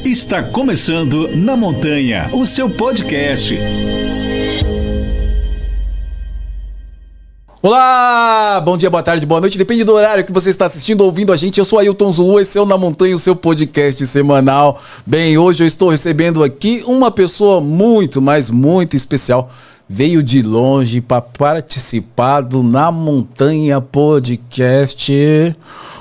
Está começando Na Montanha, o seu podcast. Olá, bom dia, boa tarde, boa noite, depende do horário que você está assistindo ou ouvindo a gente. Eu sou Ailton Zulu, esse é o Na Montanha, o seu podcast semanal. Bem, hoje eu estou recebendo aqui uma pessoa muito, mas muito especial. Veio de longe para participar do Na Montanha Podcast.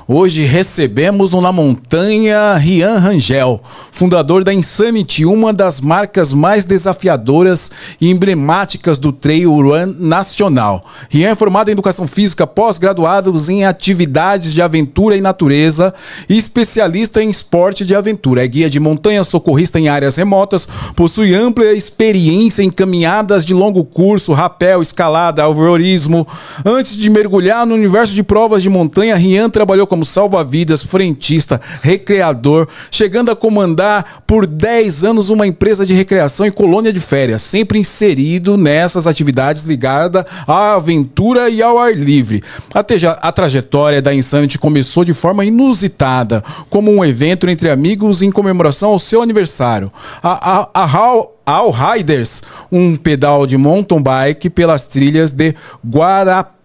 Hoje recebemos no Na Montanha Rian Rangel, fundador da Insanity, uma das marcas mais desafiadoras e emblemáticas do trail run nacional. Rian é formado em Educação Física, pós-graduado em atividades de aventura e natureza e especialista em esporte de aventura. É guia de montanha, socorrista em áreas remotas, possui ampla experiência em caminhadas de longo curso, rapel, escalada, alvororismo. Antes de mergulhar no universo de provas de montanha, Rian trabalhou como salva-vidas, frentista, recreador, chegando a comandar por 10 anos uma empresa de recreação e colônia de férias, sempre inserido nessas atividades ligadas à aventura e ao ar livre. A trajetória da Insanity começou de forma inusitada, como um evento entre amigos em comemoração ao seu aniversário. All Riders, um pedal de mountain bike pelas trilhas de Guarapari.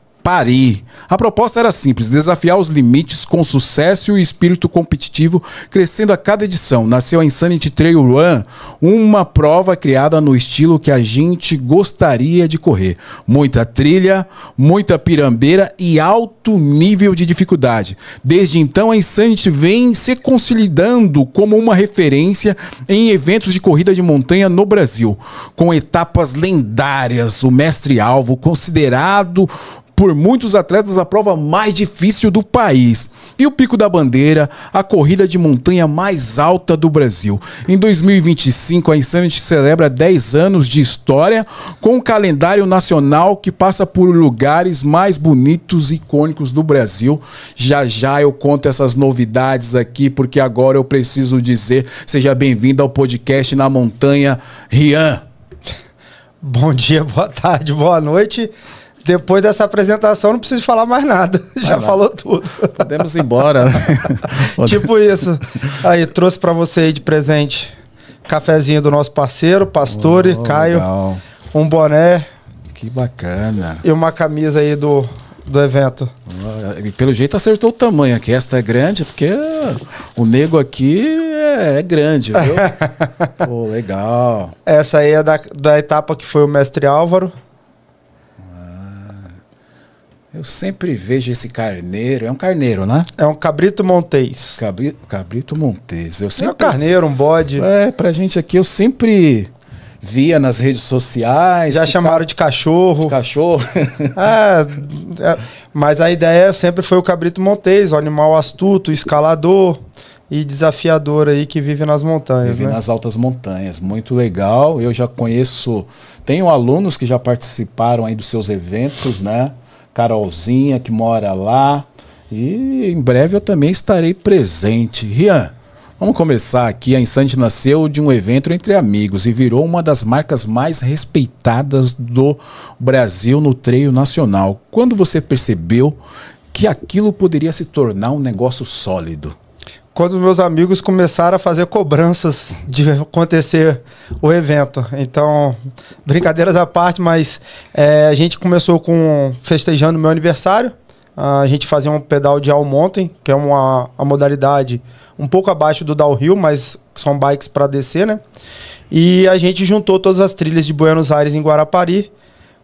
A proposta era simples, desafiar os limites com sucesso e espírito competitivo, crescendo a cada edição. Nasceu a Insanity Trail Run, uma prova criada no estilo que a gente gostaria de correr. Muita trilha, muita pirambeira e alto nível de dificuldade. Desde então, a Insanity vem se consolidando como uma referência em eventos de corrida de montanha no Brasil, com etapas lendárias, o mestre-alvo, considerado por muitos atletas a prova mais difícil do país. E o Pico da Bandeira, a corrida de montanha mais alta do Brasil. Em 2025, a Insanity celebra 10 anos de história com um calendário nacional que passa por lugares mais bonitos e icônicos do Brasil. Já já eu conto essas novidades aqui, porque agora eu preciso dizer, seja bem-vindo ao podcast Na Montanha, Rian. Bom dia, boa tarde, boa noite. Depois dessa apresentação, não preciso falar mais nada. Já falou tudo. Podemos ir embora, né? Tipo isso. Aí, trouxe pra você aí de presente cafezinho do nosso parceiro, Pastore, Caio. Legal. Um boné. Que bacana. E uma camisa aí do evento. E pelo jeito acertou o tamanho aqui. Esta é grande, porque o nego aqui é grande, viu? Pô, legal. Essa aí é da etapa que foi o Mestre Álvaro. Eu sempre vejo esse carneiro. É um carneiro, né? É um cabrito montês. Cabrito montês. Eu sempre... É um carneiro, um bode. Pra gente aqui, eu sempre via nas redes sociais. Já chamaram de cachorro. Cachorro. Mas a ideia sempre foi o cabrito montês, um animal astuto, escalador e desafiador aí que vive nas montanhas. Vive nas altas montanhas. Muito legal. Eu já conheço... Tenho alunos que já participaram aí dos seus eventos, né? Carolzinha, que mora lá. E em breve eu também estarei presente. Rian, vamos começar aqui. A Insanity nasceu de um evento entre amigos e virou uma das marcas mais respeitadas do Brasil no trail nacional. Quando você percebeu que aquilo poderia se tornar um negócio sólido? Quando meus amigos começaram a fazer cobranças de acontecer o evento. Então, brincadeiras à parte, mas a gente começou festejando o meu aniversário. A gente fazia um pedal de all mountain, que é uma modalidade um pouco abaixo do downhill, mas são bikes para descer, né? E a gente juntou todas as trilhas de Buenos Aires em Guarapari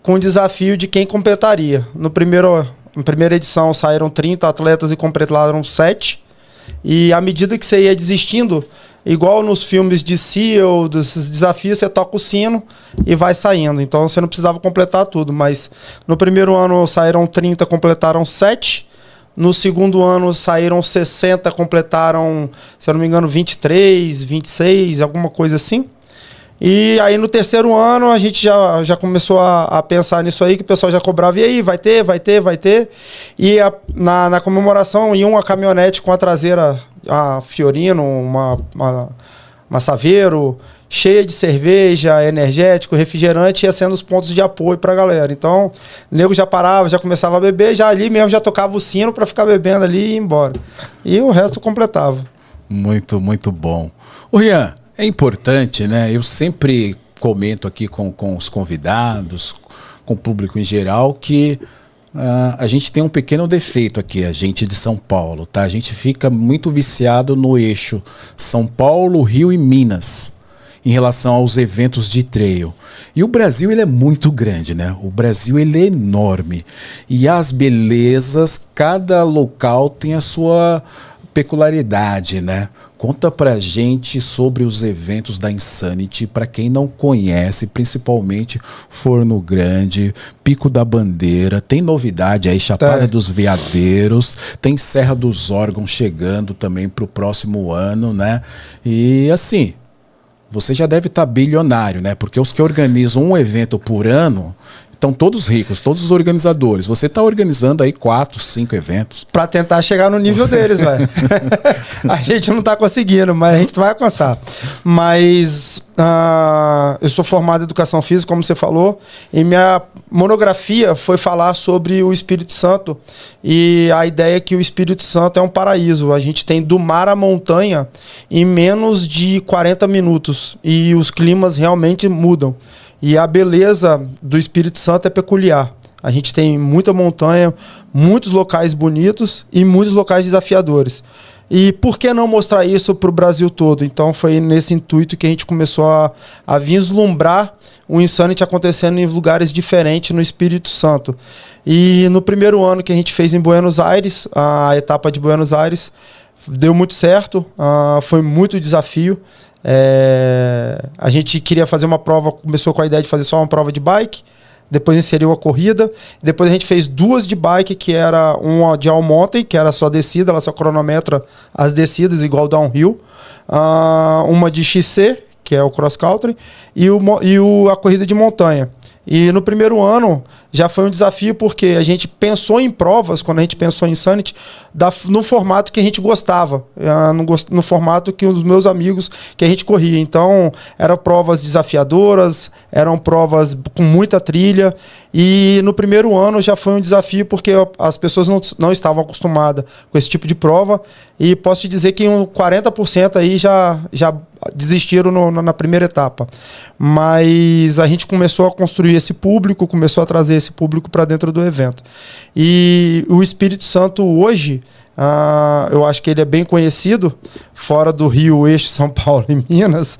com o desafio de quem completaria. Na primeira edição saíram 30 atletas e completaram 7. E à medida que você ia desistindo, igual nos filmes de SEAL, desses desafios, você toca o sino e vai saindo. Então você não precisava completar tudo. Mas no primeiro ano saíram 30, completaram 7. No segundo ano saíram 60, completaram, se eu não me engano, 23, 26, alguma coisa assim. E aí no terceiro ano a gente já começou a pensar nisso aí, que o pessoal já cobrava, e aí, vai ter? E na comemoração ia uma caminhonete com a traseira, a Fiorino, uma Saveiro, cheia de cerveja, energético, refrigerante, ia sendo os pontos de apoio pra galera. Então, o nego já parava, já começava a beber, já ali mesmo já tocava o sino pra ficar bebendo ali e ir embora. E o resto completava. Muito, muito bom. Ô Rian, é importante, né? Eu sempre comento aqui com os convidados, com o público em geral, que a gente tem um pequeno defeito aqui, a gente de São Paulo, tá? A gente fica muito viciado no eixo São Paulo, Rio e Minas, em relação aos eventos de trail. E o Brasil, ele é muito grande, né? O Brasil, ele é enorme. E as belezas, cada local tem a sua peculiaridade, né? Conta pra gente sobre os eventos da Insanity, para quem não conhece, principalmente Forno Grande, Pico da Bandeira, tem novidade aí, Chapada dos Veadeiros, tem Serra dos Órgãos chegando também pro próximo ano, né? E assim, você já deve estar bilionário, né? Porque os que organizam um evento por ano estão todos ricos, todos os organizadores. Você está organizando aí 4, 5 eventos. Para tentar chegar no nível deles, velho. A gente não está conseguindo, mas a gente vai alcançar. Mas eu sou formado em Educação Física, como você falou, e minha monografia foi falar sobre o Espírito Santo e a ideia é que o Espírito Santo é um paraíso. A gente tem do mar à montanha em menos de 40 minutos e os climas realmente mudam. E a beleza do Espírito Santo é peculiar. A gente tem muita montanha, muitos locais bonitos e muitos locais desafiadores. E por que não mostrar isso para o Brasil todo? Então foi nesse intuito que a gente começou a vislumbrar o Insanity acontecendo em lugares diferentes no Espírito Santo. E no primeiro ano que a gente fez em Buenos Aires, a etapa de Buenos Aires, deu muito certo, foi muito desafio. A gente queria fazer uma prova, começou com a ideia de fazer só uma prova de bike, depois inseriu a corrida, depois a gente fez 2 de bike, que era uma de all mountain, que era só descida, ela só cronometra as descidas igual downhill, uma de XC, que é o cross country, e a corrida de montanha. E no primeiro ano já foi um desafio porque a gente pensou em provas, quando a gente pensou em Insanity, no formato que a gente gostava, no formato que os meus amigos que a gente corria. Então eram provas desafiadoras, eram provas com muita trilha. E no primeiro ano já foi um desafio porque as pessoas não estavam acostumadas com esse tipo de prova. E posso te dizer que 40% aí já desistiram na primeira etapa. Mas a gente começou a construir esse público, começou a trazer esse público para dentro do evento. E o Espírito Santo hoje, eu acho que ele é bem conhecido fora do Rio, Eixo, São Paulo e Minas,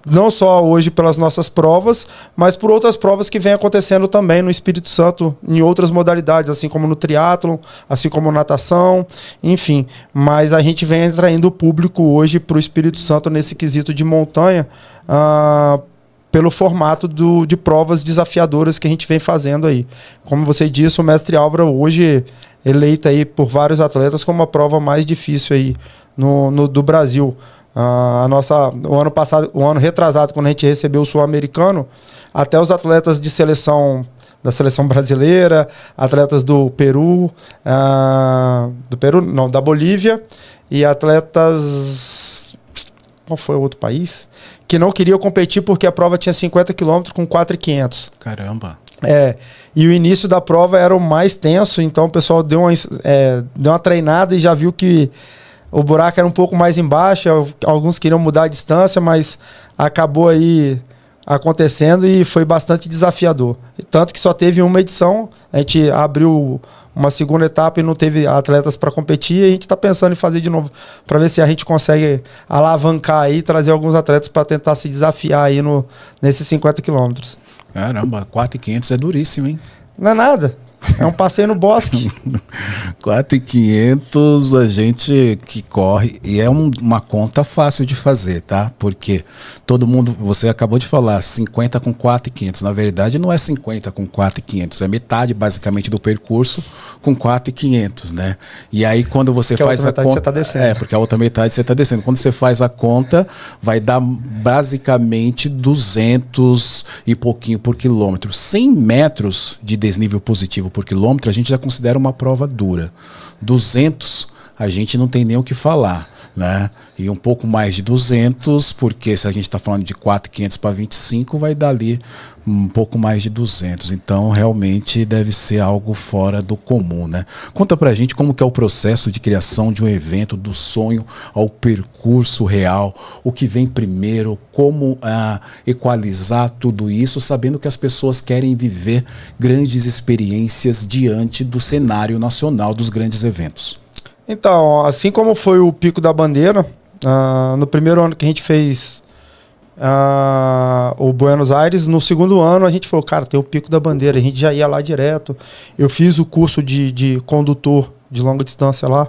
não só hoje pelas nossas provas, mas por outras provas que vem acontecendo também no Espírito Santo em outras modalidades, assim como no triatlon, assim como natação, enfim. Mas a gente vem atraindo o público hoje para o Espírito Santo nesse quesito de montanha, pelo formato de provas desafiadoras que a gente vem fazendo aí. Como você disse, o Mestre Álvaro hoje eleita aí por vários atletas como a prova mais difícil aí do Brasil. O ano retrasado, quando a gente recebeu o Sul-Americano, até os atletas de seleção, da seleção brasileira, atletas do Peru, da Bolívia, e atletas... Qual foi o outro país? Que não queriam competir porque a prova tinha 50 km com 4.500. Caramba! E o início da prova era o mais tenso, então o pessoal deu uma treinada e já viu que o buraco era um pouco mais embaixo, alguns queriam mudar a distância, mas acabou aí acontecendo e foi bastante desafiador. Tanto que só teve uma edição, a gente abriu uma segunda etapa e não teve atletas para competir, e a gente está pensando em fazer de novo, para ver se a gente consegue alavancar aí, trazer alguns atletas para tentar se desafiar aí nesses 50 quilômetros. Caramba, 4.500 é duríssimo, hein? Não é nada. É um passeio no bosque. 4.500 a gente que corre, e é uma conta fácil de fazer, tá? Porque todo mundo, você acabou de falar, 50 com 4.500. Na verdade, não é 50 com 4.500, é metade basicamente do percurso com 4.500, né? E aí quando você faz a conta... Você tá descendo. Porque a outra metade você está descendo. Quando você faz a conta, vai dar basicamente 200 e pouquinho por quilômetro. 100 metros de desnível positivo por quilômetro, a gente já considera uma prova dura. 200, a gente não tem nem o que falar, né? E um pouco mais de 200, porque se a gente está falando de 4.500 para 25, vai dar ali um pouco mais de 200. Então, realmente deve ser algo fora do comum, né? Conta pra gente como que é o processo de criação de um evento, do sonho ao percurso real, o que vem primeiro, como equalizar tudo isso, sabendo que as pessoas querem viver grandes experiências diante do cenário nacional dos grandes eventos. Então, assim como foi o Pico da Bandeira, no primeiro ano que a gente fez o Buenos Aires, no segundo ano a gente falou, cara, tem o Pico da Bandeira, a gente já ia lá direto. Eu fiz o curso de condutor de longa distância lá,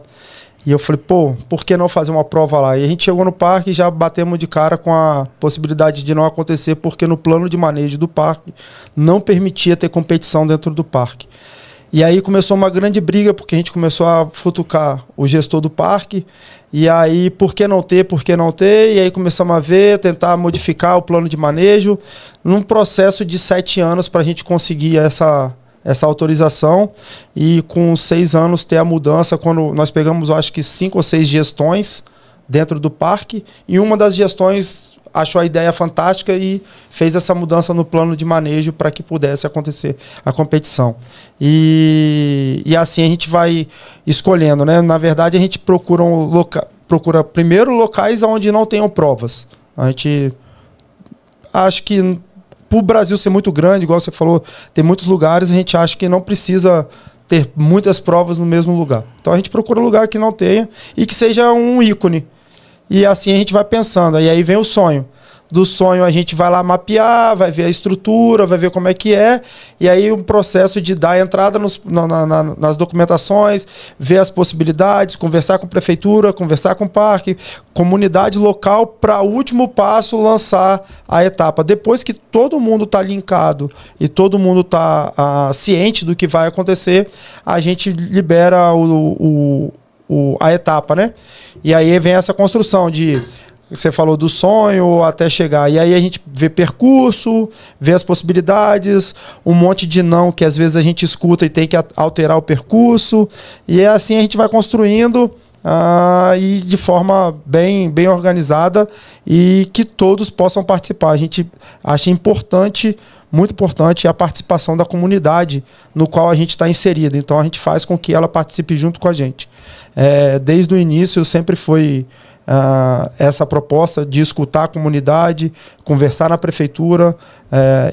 e eu falei, pô, por que não fazer uma prova lá? E a gente chegou no parque e já batemos de cara com a possibilidade de não acontecer, porque no plano de manejo do parque não permitia ter competição dentro do parque. E aí começou uma grande briga, porque a gente começou a futucar o gestor do parque. E aí, por que não ter, por que não ter? E aí começamos a ver, tentar modificar o plano de manejo, num processo de 7 anos para a gente conseguir essa autorização. E com 6 anos ter a mudança, quando nós pegamos, eu acho que 5 ou 6 gestões dentro do parque. E uma das gestões achou a ideia fantástica e fez essa mudança no plano de manejo para que pudesse acontecer a competição. E assim a gente vai escolhendo, né? Na verdade, a gente procura primeiro locais onde não tenham provas. A gente acha que, para o Brasil ser muito grande, igual você falou, tem muitos lugares, a gente acha que não precisa ter muitas provas no mesmo lugar. Então a gente procura lugar que não tenha e que seja um ícone. E assim a gente vai pensando. E aí vem o sonho. Do sonho a gente vai lá mapear, vai ver a estrutura, vai ver como é que é. E aí o processo de dar entrada nas documentações, ver as possibilidades, conversar com a prefeitura, conversar com o parque, comunidade local, para o último passo lançar a etapa. Depois que todo mundo está linkado e todo mundo está ciente do que vai acontecer, a gente libera a etapa, né? E aí vem essa construção de, você falou do sonho até chegar, e aí a gente vê percurso, vê as possibilidades, um monte de não que às vezes a gente escuta e tem que alterar o percurso, e é assim a gente vai construindo e de forma bem organizada e que todos possam participar. A gente acha importante, muito importante, a participação da comunidade no qual a gente está inserido. Então a gente faz com que ela participe junto com a gente. Desde o início sempre foi essa proposta de escutar a comunidade, conversar na prefeitura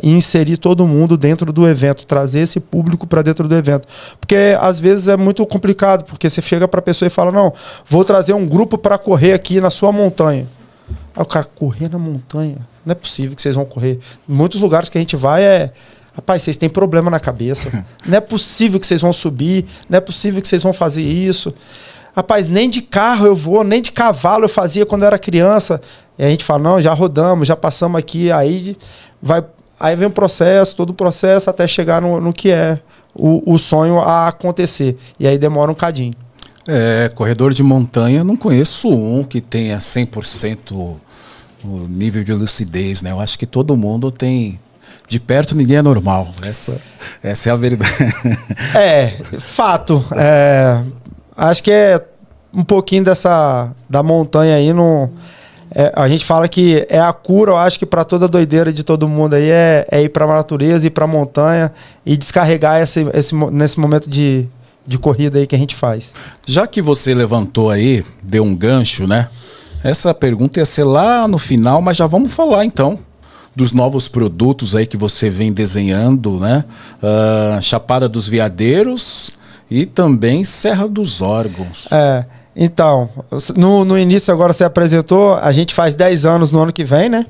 e inserir todo mundo dentro do evento, trazer esse público para dentro do evento. Porque às vezes é muito complicado, porque você chega para a pessoa e fala, não, vou trazer um grupo para correr aqui na sua montanha. Aí o cara, correr na montanha? Não é possível que vocês vão correr. Em muitos lugares que a gente vai rapaz, vocês têm problema na cabeça. Não é possível que vocês vão subir, não é possível que vocês vão fazer isso. Rapaz, nem de carro eu vou, nem de cavalo eu fazia quando eu era criança. E a gente fala, não, já rodamos, já passamos aqui, aí vem o processo, todo o processo, até chegar no que é o sonho a acontecer. E aí demora um cadinho. Corredor de montanha, não conheço um que tenha 100% o nível de lucidez, né? Eu acho que todo mundo tem... De perto ninguém é normal. Essa é a verdade. Fato. Acho que é um pouquinho da montanha aí. A gente fala que é a cura, eu acho que para toda doideira de todo mundo aí é ir para a natureza, ir para a montanha e descarregar nesse momento de corrida aí que a gente faz. Já que você levantou aí, deu um gancho, né? Essa pergunta ia ser lá no final, mas já vamos falar então dos novos produtos aí que você vem desenhando, né? Chapada dos Veadeiros e também Serra dos Órgãos. Então, no início agora você apresentou, a gente faz 10 anos no ano que vem, né?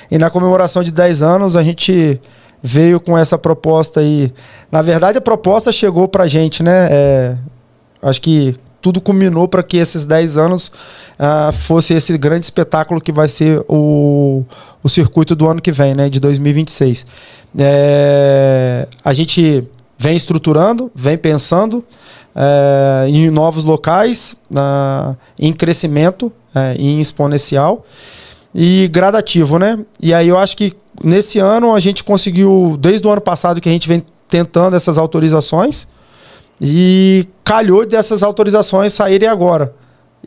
E na comemoração de 10 anos a gente veio com essa proposta aí. Na verdade a proposta chegou pra gente, né? Acho que tudo culminou para que esses 10 anos fosse esse grande espetáculo que vai ser o circuito do ano que vem, né, de 2026. A gente vem estruturando, vem pensando em novos locais, em crescimento, em exponencial e gradativo, né? E aí eu acho que nesse ano a gente conseguiu, desde o ano passado que a gente vem tentando essas autorizações, e calhou dessas autorizações saírem agora.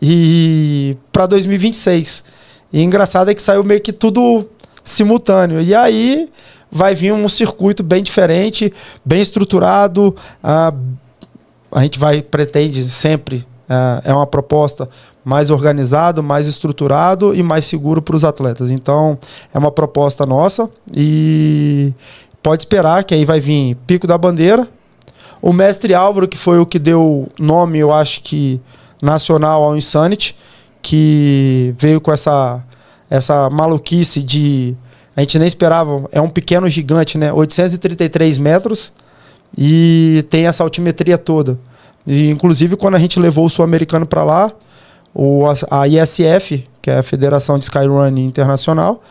E para 2026. E engraçado é que saiu meio que tudo simultâneo. E aí vai vir um circuito bem diferente, bem estruturado. A gente pretende sempre, é uma proposta mais organizado, mais estruturado e mais seguro para os atletas. Então, é uma proposta nossa e pode esperar que aí vai vir Pico da Bandeira. O Mestre Álvaro, que foi o que deu nome, eu acho que nacional ao Insanity, que veio com essa maluquice de... A gente nem esperava, é um pequeno gigante, né? 833 metros e tem essa altimetria toda. E, inclusive, quando a gente levou o sul-americano para lá, a ISF, que é a Federação de Skyrunning Internacional,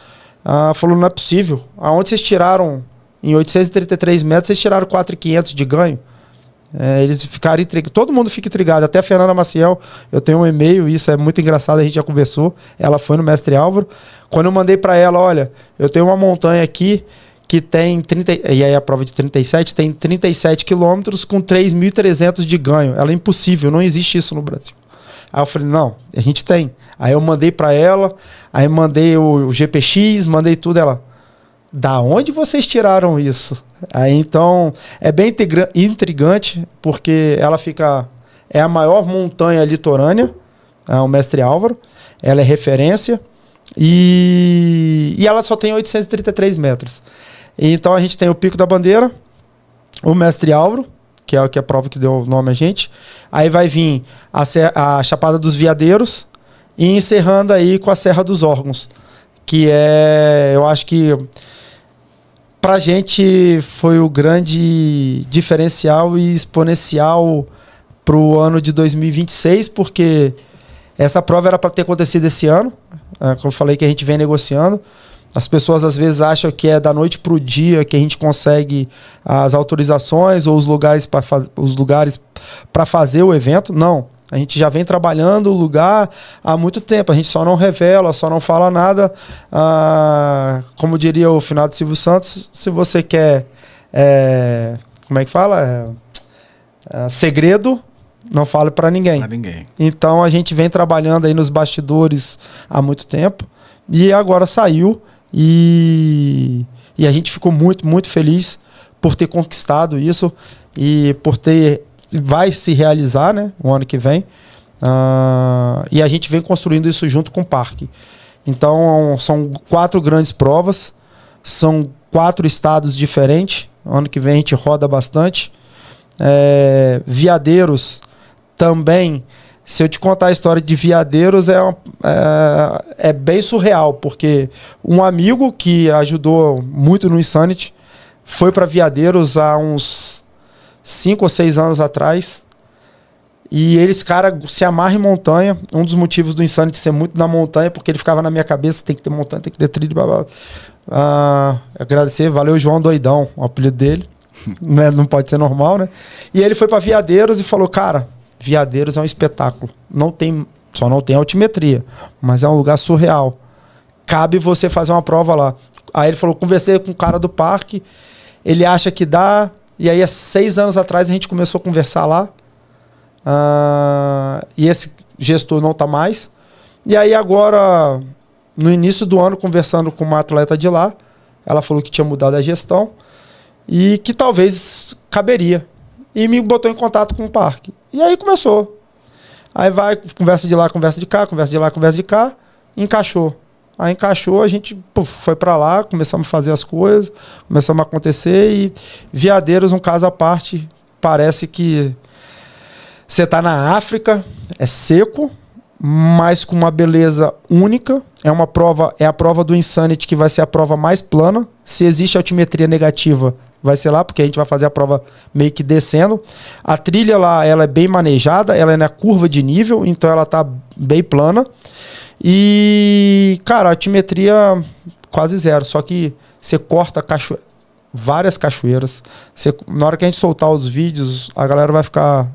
falou, não é possível. Aonde vocês tiraram, em 833 metros, vocês tiraram 4.500 de ganho? Eles ficaram intrigados. Todo mundo fica intrigado. Até a Fernanda Maciel, eu tenho um e-mail, isso é muito engraçado, a gente já conversou. Ela foi no Mestre Álvaro. Quando eu mandei para ela, olha, eu tenho uma montanha aqui que tem 30, e aí a prova de 37 tem 37 quilômetros com 3.300 de ganho. Ela é impossível, não existe isso no Brasil. Aí eu falei, não, a gente tem. Aí eu mandei para ela, aí mandei o GPX, mandei tudo. Ela, da onde vocês tiraram isso? Aí então é bem intrigante, porque ela é a maior montanha litorânea, o Mestre Álvaro. Ela é referência e ela só tem 833 metros. Então a gente tem o Pico da Bandeira, o Mestre Álvaro, que é a prova que deu o nome a gente. Aí vai vir a Chapada dos Veadeiros e encerrando aí com a Serra dos Órgãos, que eu acho que pra gente foi o grande diferencial e exponencial pro ano de 2026, porque essa prova era para ter acontecido esse ano, como eu falei que a gente vem negociando. As pessoas às vezes acham que é da noite para o dia que a gente consegue as autorizações ou os lugares para fazer o evento. Não, a gente já vem trabalhando o lugar há muito tempo. A gente só não revela, só não fala nada. Como diria o finado Silvio Santos, se você quer, como é que fala? Segredo, não fale para ninguém. Pra ninguém. Então a gente vem trabalhando aí nos bastidores há muito tempo e agora saiu. E a gente ficou muito, muito feliz por ter conquistado isso e vai se realizar, né, o ano que vem. E a gente vem construindo isso junto com o parque. Então são 4 grandes provas, são 4 estados diferentes. Ano que vem a gente roda bastante. Veadeiros também. Se eu te contar a história de Veadeiros, é bem surreal, porque um amigo que ajudou muito no Insanity foi para Veadeiros há uns 5 ou 6 anos atrás. E eles, cara, se amarra em montanha. Um dos motivos do Insanity ser muito na montanha, porque ele ficava na minha cabeça, tem que ter montanha, tem que ter trilho, blá, blá. Agradecer, valeu João Doidão, o apelido dele. Não pode ser normal, né? E ele foi para Veadeiros e falou, cara, Veadeiros é um espetáculo. Só não tem altimetria, mas é um lugar surreal. Cabe você fazer uma prova lá. Aí ele falou, conversei com o cara do parque, ele acha que dá. E aí há 6 anos atrás a gente começou a conversar lá. E esse gestor não tá mais. E aí agora, no início do ano, conversando com uma atleta de lá, ela falou que tinha mudado a gestão e que talvez caberia. E me botou em contato com o parque. E aí começou. Aí vai, conversa de lá, conversa de cá, conversa de lá, conversa de cá. Encaixou. Aí encaixou, a gente foi pra lá, começamos a fazer as coisas, começamos a acontecer. E Veadeiros, um caso à parte, parece que você tá na África, é seco, mas com uma beleza única. É a prova do Insanity, que vai ser a prova mais plana. Se existe altimetria negativa, vai ser lá, porque a gente vai fazer a prova meio que descendo. A trilha lá, ela é bem manejada, ela é na curva de nível, então ela tá bem plana. E, cara, a altimetria quase zero, só que você corta várias cachoeiras. Na hora que a gente soltar os vídeos, a galera vai ficar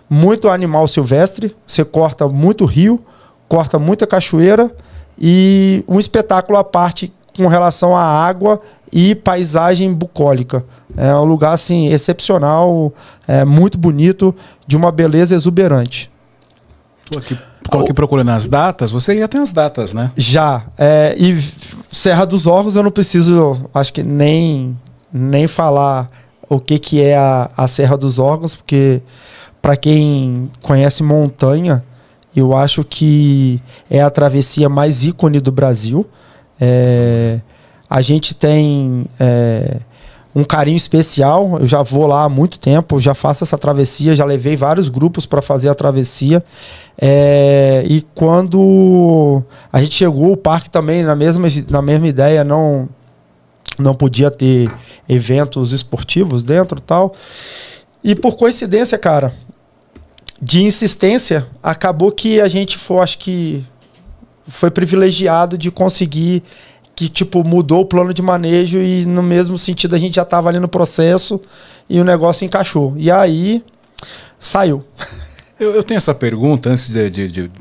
muito animal silvestre. Você corta muito rio, corta muita cachoeira e um espetáculo à parte com relação à água e paisagem bucólica. É um lugar assim, excepcional, muito bonito, de uma beleza exuberante. Estou aqui procurando as datas, você já tem as datas, né? Já. E Serra dos Órgãos eu não preciso, acho que nem falar o que é a Serra dos Órgãos, porque para quem conhece montanha, eu acho que é a travessia mais ícone do Brasil. A gente tem um carinho especial, eu já vou lá há muito tempo, já faço essa travessia, já levei vários grupos para fazer a travessia. E quando a gente chegou, o parque também, na mesma ideia, não podia ter eventos esportivos dentro e tal. E por coincidência, cara, de insistência, acabou que a gente acho que foi privilegiado de conseguir que, tipo, mudou o plano de manejo e no mesmo sentido a gente já estava ali no processo e o negócio encaixou. E aí, saiu. Eu tenho essa pergunta antes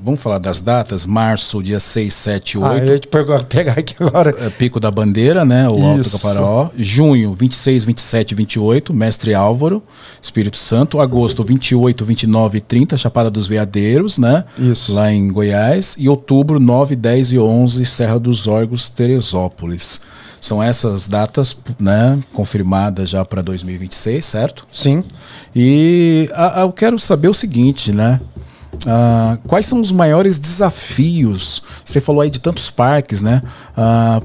vamos falar das datas. Março, dia 6, 7, 8. Eu ia te pegar aqui agora. Pico da Bandeira, né? O Alto Isso. Caparaó. Junho, 26, 27 e 28, Mestre Álvaro, Espírito Santo. Agosto, 28, 29 e 30, Chapada dos Veadeiros, né? Isso. Lá em Goiás. E outubro, 9, 10 e 11, Serra dos Órgãos, Teresópolis. São essas datas, né, confirmadas já para 2026, certo? Sim. E eu quero saber o seguinte, né? Quais são os maiores desafios? Você falou aí de tantos parques, né?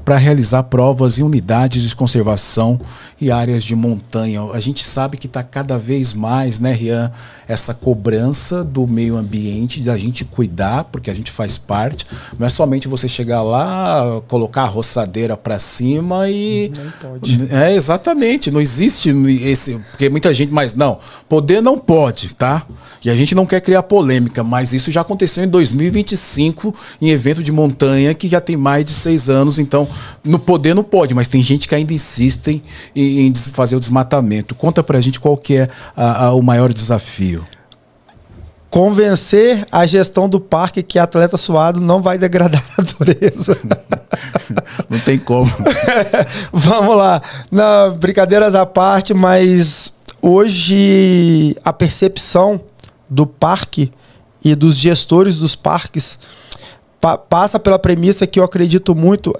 Para realizar provas em unidades de conservação e áreas de montanha. A gente sabe que está cada vez mais, né, Rian, essa cobrança do meio ambiente, da gente cuidar, porque a gente faz parte. Não é somente você chegar lá, colocar a roçadeira para cima e... Não pode. Exatamente. Não existe esse... Porque muita gente... Mas não, poder não pode, tá? E a gente não quer criar polêmica, mas isso já aconteceu em 2025, em evento de montanha, que já tem mais de 6 anos. Então, no poder não pode, mas tem gente que ainda insiste em fazer o desmatamento. Conta pra gente qual que é o maior desafio. Convencer a gestão do parque que atleta suado não vai degradar a natureza. Não tem como. Vamos lá. Não, brincadeiras à parte, mas hoje a percepção do parque e dos gestores dos parques passa pela premissa que eu acredito muito,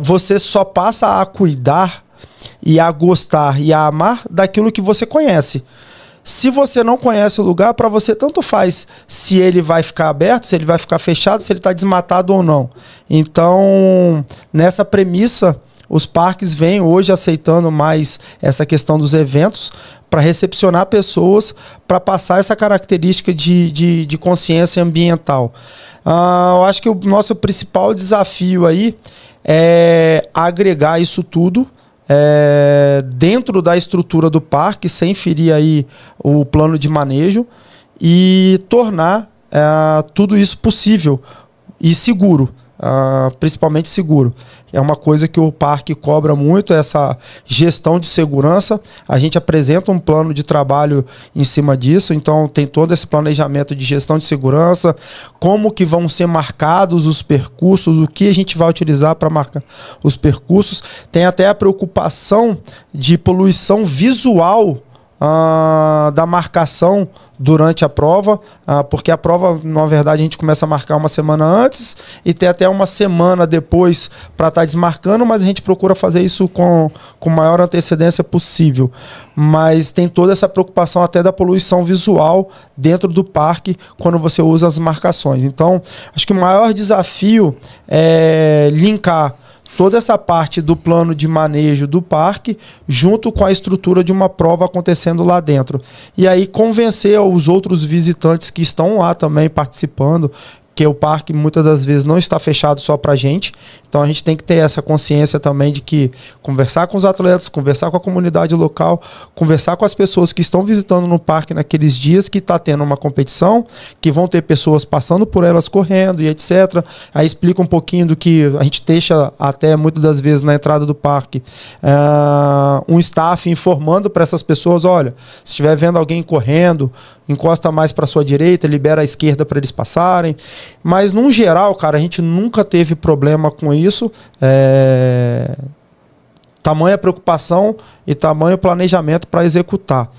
você só passa a cuidar e a gostar e a amar daquilo que você conhece. Se você não conhece o lugar, para você tanto faz se ele vai ficar aberto, se ele vai ficar fechado, se ele está desmatado ou não. Então, nessa premissa, os parques vêm hoje aceitando mais essa questão dos eventos para recepcionar pessoas, para passar essa característica de consciência ambiental. Eu acho que o nosso principal desafio aí é agregar isso tudo dentro da estrutura do parque, sem ferir aí o plano de manejo e tornar tudo isso possível e seguro. Principalmente seguro. É uma coisa que o parque cobra muito, essa gestão de segurança. A gente apresenta um plano de trabalho em cima disso, então tem todo esse planejamento de gestão de segurança, como que vão ser marcados os percursos, o que a gente vai utilizar para marcar os percursos. Tem até a preocupação de poluição visual da marcação durante a prova, porque a prova, na verdade, a gente começa a marcar uma semana antes e tem até uma semana depois para estar desmarcando, mas a gente procura fazer isso com maior antecedência possível. Mas tem toda essa preocupação até da poluição visual dentro do parque quando você usa as marcações. Então, acho que o maior desafio é linkar toda essa parte do plano de manejo do parque junto com a estrutura de uma prova acontecendo lá dentro. E aí convencer os outros visitantes que estão lá também participando, que o parque muitas das vezes não está fechado só para a gente. Então a gente tem que ter essa consciência também de que conversar com os atletas, conversar com a comunidade local, conversar com as pessoas que estão visitando no parque naqueles dias que está tendo uma competição, que vão ter pessoas passando por elas correndo e etc. Aí explica um pouquinho do que a gente deixa até muitas das vezes na entrada do parque um staff informando para essas pessoas, olha, se estiver vendo alguém correndo encosta mais para sua direita, libera a esquerda para eles passarem. Mas, no geral, cara, a gente nunca teve problema com isso. Tamanha preocupação e tamanho planejamento para executar.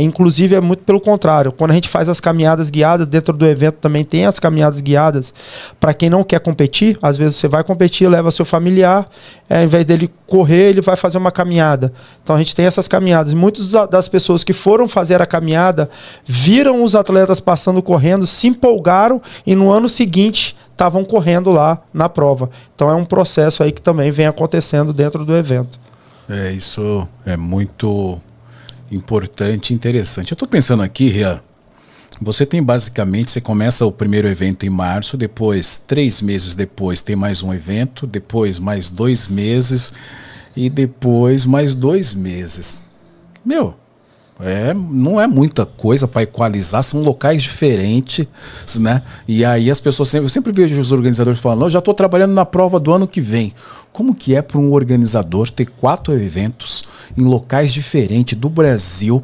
Inclusive, é muito pelo contrário. Quando a gente faz as caminhadas guiadas, dentro do evento também tem as caminhadas guiadas para quem não quer competir. Às vezes você vai competir, leva seu familiar, ao invés dele correr, ele vai fazer uma caminhada. Então a gente tem essas caminhadas. Muitas das pessoas que foram fazer a caminhada viram os atletas passando correndo, se empolgaram e no ano seguinte estavam correndo lá na prova. Então é um processo aí que também vem acontecendo dentro do evento. Isso é muito importante e interessante. Eu estou pensando aqui, Rian, você tem basicamente, você começa o primeiro evento em março, depois 3 meses depois tem mais um evento, depois mais 2 meses e depois mais 2 meses. Meu, não é muita coisa para equalizar, são locais diferentes, né? E aí as pessoas eu sempre vejo os organizadores falando, eu já estou trabalhando na prova do ano que vem. Como que é para um organizador ter 4 eventos em locais diferentes do Brasil,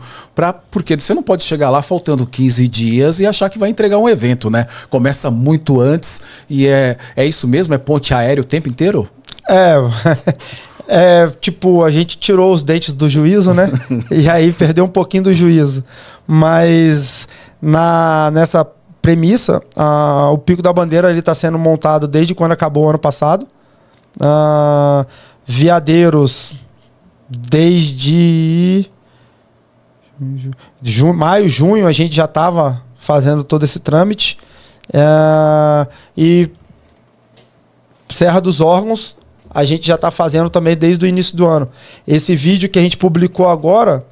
porque você não pode chegar lá faltando 15 dias e achar que vai entregar um evento, né? Começa muito antes e é isso mesmo? É ponte aérea o tempo inteiro? Tipo, a gente tirou os dentes do juízo, né? E aí perdeu um pouquinho do juízo. Mas nessa premissa, o Pico da Bandeira está sendo montado desde quando acabou o ano passado. Veadeiros desde maio, junho a gente já estava fazendo todo esse trâmite. E Serra dos Órgãos a gente já está fazendo também desde o início do ano. Esse vídeo que a gente publicou agora,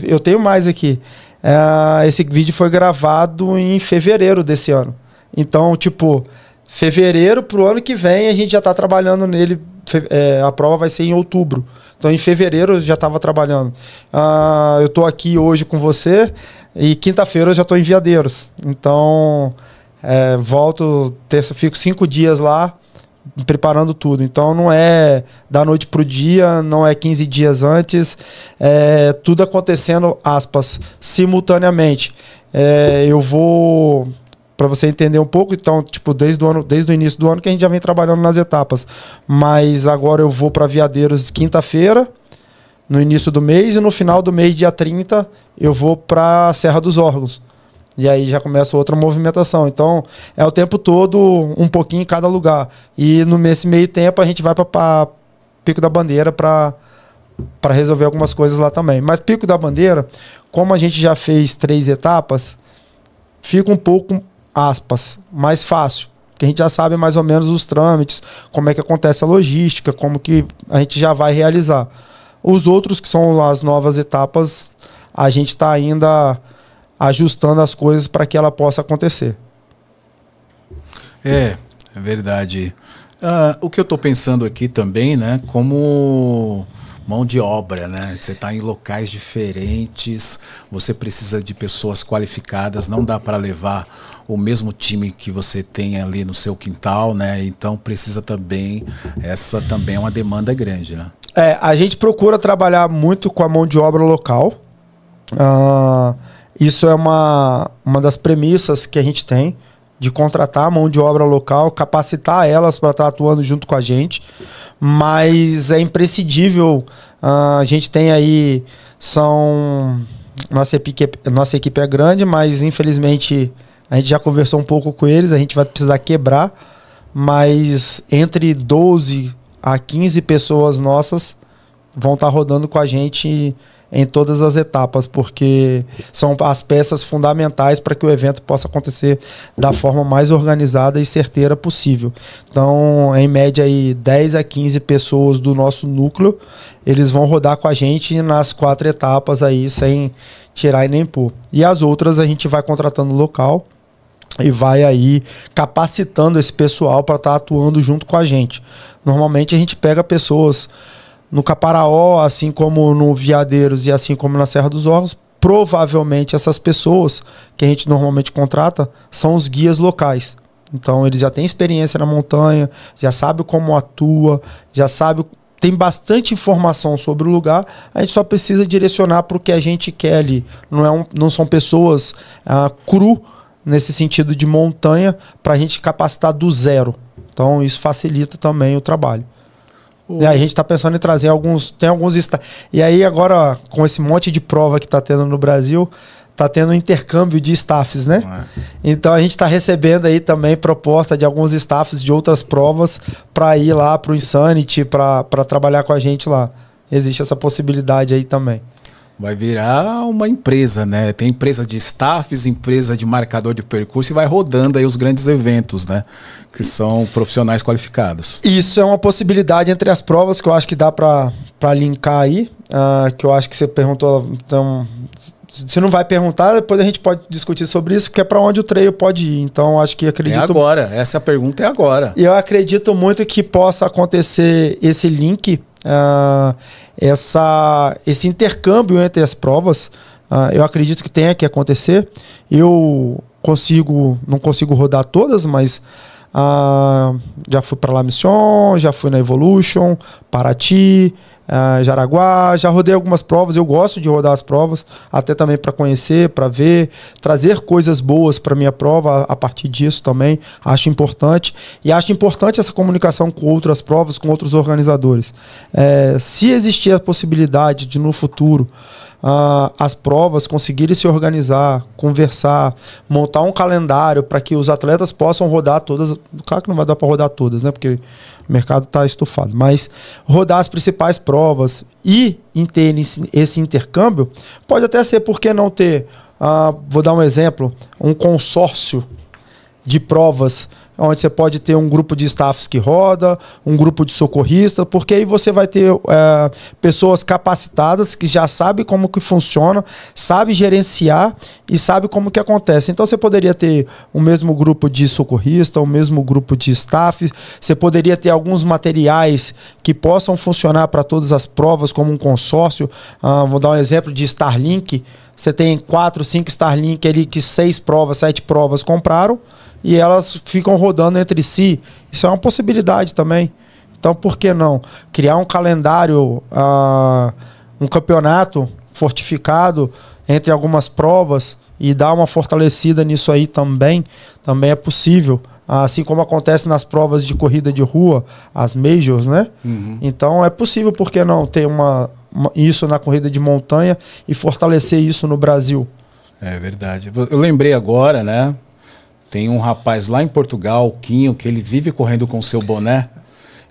eu tenho mais aqui. Esse vídeo foi gravado em fevereiro desse ano. Então, tipo, fevereiro para o ano que vem a gente já está trabalhando nele. A prova vai ser em outubro. Então, em fevereiro eu já estava trabalhando. Eu estou aqui hoje com você e quinta-feira eu já estou em Veadeiros. Então, volto terça, fico 5 dias lá preparando tudo. Então não é da noite pro dia, não é 15 dias antes, tudo acontecendo, aspas, simultaneamente. Eu vou, para você entender um pouco, então, tipo, desde o início do ano que a gente já vem trabalhando nas etapas, mas agora eu vou para Veadeiros quinta-feira, no início do mês, e no final do mês, dia 30, eu vou para Serra dos Órgãos. E aí já começa outra movimentação. Então, é o tempo todo, um pouquinho em cada lugar. E nesse meio tempo, a gente vai para Pico da Bandeira para resolver algumas coisas lá também. Mas Pico da Bandeira, como a gente já fez 3 etapas, fica um pouco, aspas, mais fácil. Porque a gente já sabe mais ou menos os trâmites, como é que acontece a logística, como que a gente já vai realizar. Os outros, que são as novas etapas, a gente está ainda ajustando as coisas para que ela possa acontecer. É verdade. O que eu estou pensando aqui também, né, como mão de obra, né? Você está em locais diferentes, você precisa de pessoas qualificadas, não dá para levar o mesmo time que você tem ali no seu quintal, né? Então precisa também, essa também é uma demanda grande, né? A gente procura trabalhar muito com a mão de obra local. Isso é uma das premissas que a gente tem, de contratar a mão de obra local, capacitar elas para estar atuando junto com a gente, mas é imprescindível. A gente tem aí, nossa equipe é grande, mas infelizmente a gente já conversou um pouco com eles, a gente vai precisar quebrar, mas entre 12 a 15 pessoas nossas vão estar rodando com a gente em todas as etapas, porque são as peças fundamentais para que o evento possa acontecer da forma mais organizada e certeira possível. Então, em média, aí, 10 a 15 pessoas do nosso núcleo, eles vão rodar com a gente nas 4 etapas, aí, sem tirar e nem pôr. E as outras a gente vai contratando local e vai aí capacitando esse pessoal para estar atuando junto com a gente. Normalmente a gente pega pessoas no Caparaó, assim como no Veadeiros e assim como na Serra dos Órgãos. Provavelmente essas pessoas que a gente normalmente contrata são os guias locais. Então eles já têm experiência na montanha, já sabem como atua, já sabem tem bastante informação sobre o lugar, a gente só precisa direcionar para o que a gente quer ali. Não são pessoas cru, nesse sentido de montanha, para a gente capacitar do zero. Então isso facilita também o trabalho. E aí a gente está pensando em trazer alguns e aí agora, com esse monte de prova que está tendo no Brasil, está tendo um intercâmbio de staffs, né? Então a gente está recebendo aí também proposta de alguns staffs de outras provas para ir lá para o Insanity, para trabalhar com a gente lá. Existe essa possibilidade aí também. Vai virar uma empresa, né? Tem empresa de staffs, empresa de marcador de percurso e vai rodando aí os grandes eventos, né? Que são profissionais qualificados. Isso é uma possibilidade entre as provas que eu acho que dá para linkar aí. Que eu acho que você perguntou. Então, se não vai perguntar, depois a gente pode discutir sobre isso, porque é para onde o trail pode ir. Então, acho que acredito... É agora. Essa pergunta é agora. E eu acredito muito que possa acontecer esse link... esse intercâmbio entre as provas, eu acredito que tenha que acontecer. Eu não consigo rodar todas, mas já fui para La Mission, já fui na Evolution, Paraty, Jaraguá, já rodei algumas provas. Eu gosto de rodar as provas, até também para conhecer, para ver, trazer coisas boas para minha prova a partir disso também. Acho importante. E acho importante essa comunicação com outras provas, com outros organizadores. Se existir a possibilidade de no futuro as provas conseguirem se organizar, conversar, montar um calendário para que os atletas possam rodar todas. Claro que não vai dar para rodar todas, né? Porque o mercado está estufado. Mas rodar as principais provas e ter esse intercâmbio, pode até ser, por que não ter, vou dar um exemplo, um consórcio de provas, onde você pode ter um grupo de staffs que roda, um grupo de socorristas, porque aí você vai ter pessoas capacitadas que já sabem como que funciona, sabe gerenciar e sabe como que acontece. Então você poderia ter o mesmo grupo de socorrista, o mesmo grupo de staff, você poderia ter alguns materiais que possam funcionar para todas as provas como um consórcio. Vou dar um exemplo de Starlink. Você tem 4, 5 Starlink ali que 6 provas, 7 provas compraram, e elas ficam rodando entre si. Isso é uma possibilidade também. Então, por que não? Criar um calendário, um campeonato fortificado entre algumas provas e dar uma fortalecida nisso aí também é possível. Assim como acontece nas provas de corrida de rua, as majors, né? Uhum. Então, é possível, por que não, ter isso na corrida de montanha e fortalecer isso no Brasil. É verdade. Eu lembrei agora, né? Tem um rapaz lá em Portugal, o Quinho, que ele vive correndo com o seu boné.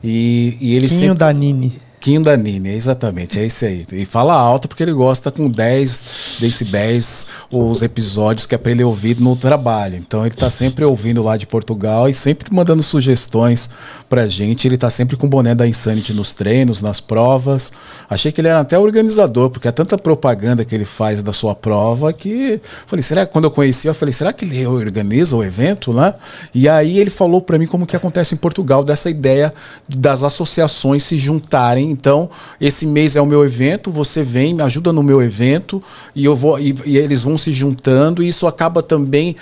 E ele Quinho sempre... Danini. Quinho Danini, exatamente, é esse aí. E fala alto porque ele gosta com 10 decibéis os episódios que é para ele ouvir no trabalho. Então ele tá sempre ouvindo lá de Portugal e sempre mandando sugestões pra gente. Ele tá sempre com o boné da Insanity nos treinos, nas provas. Achei que ele era até organizador, porque é tanta propaganda que ele faz da sua prova que... Falei, será que quando eu conheci, eu falei, será que ele organiza o evento, né? E aí ele falou pra mim como que acontece em Portugal, dessa ideia das associações se juntarem. Então, esse mês é o meu evento, você vem, me ajuda no meu evento, e eu vou e eles vão se juntando, e isso acaba também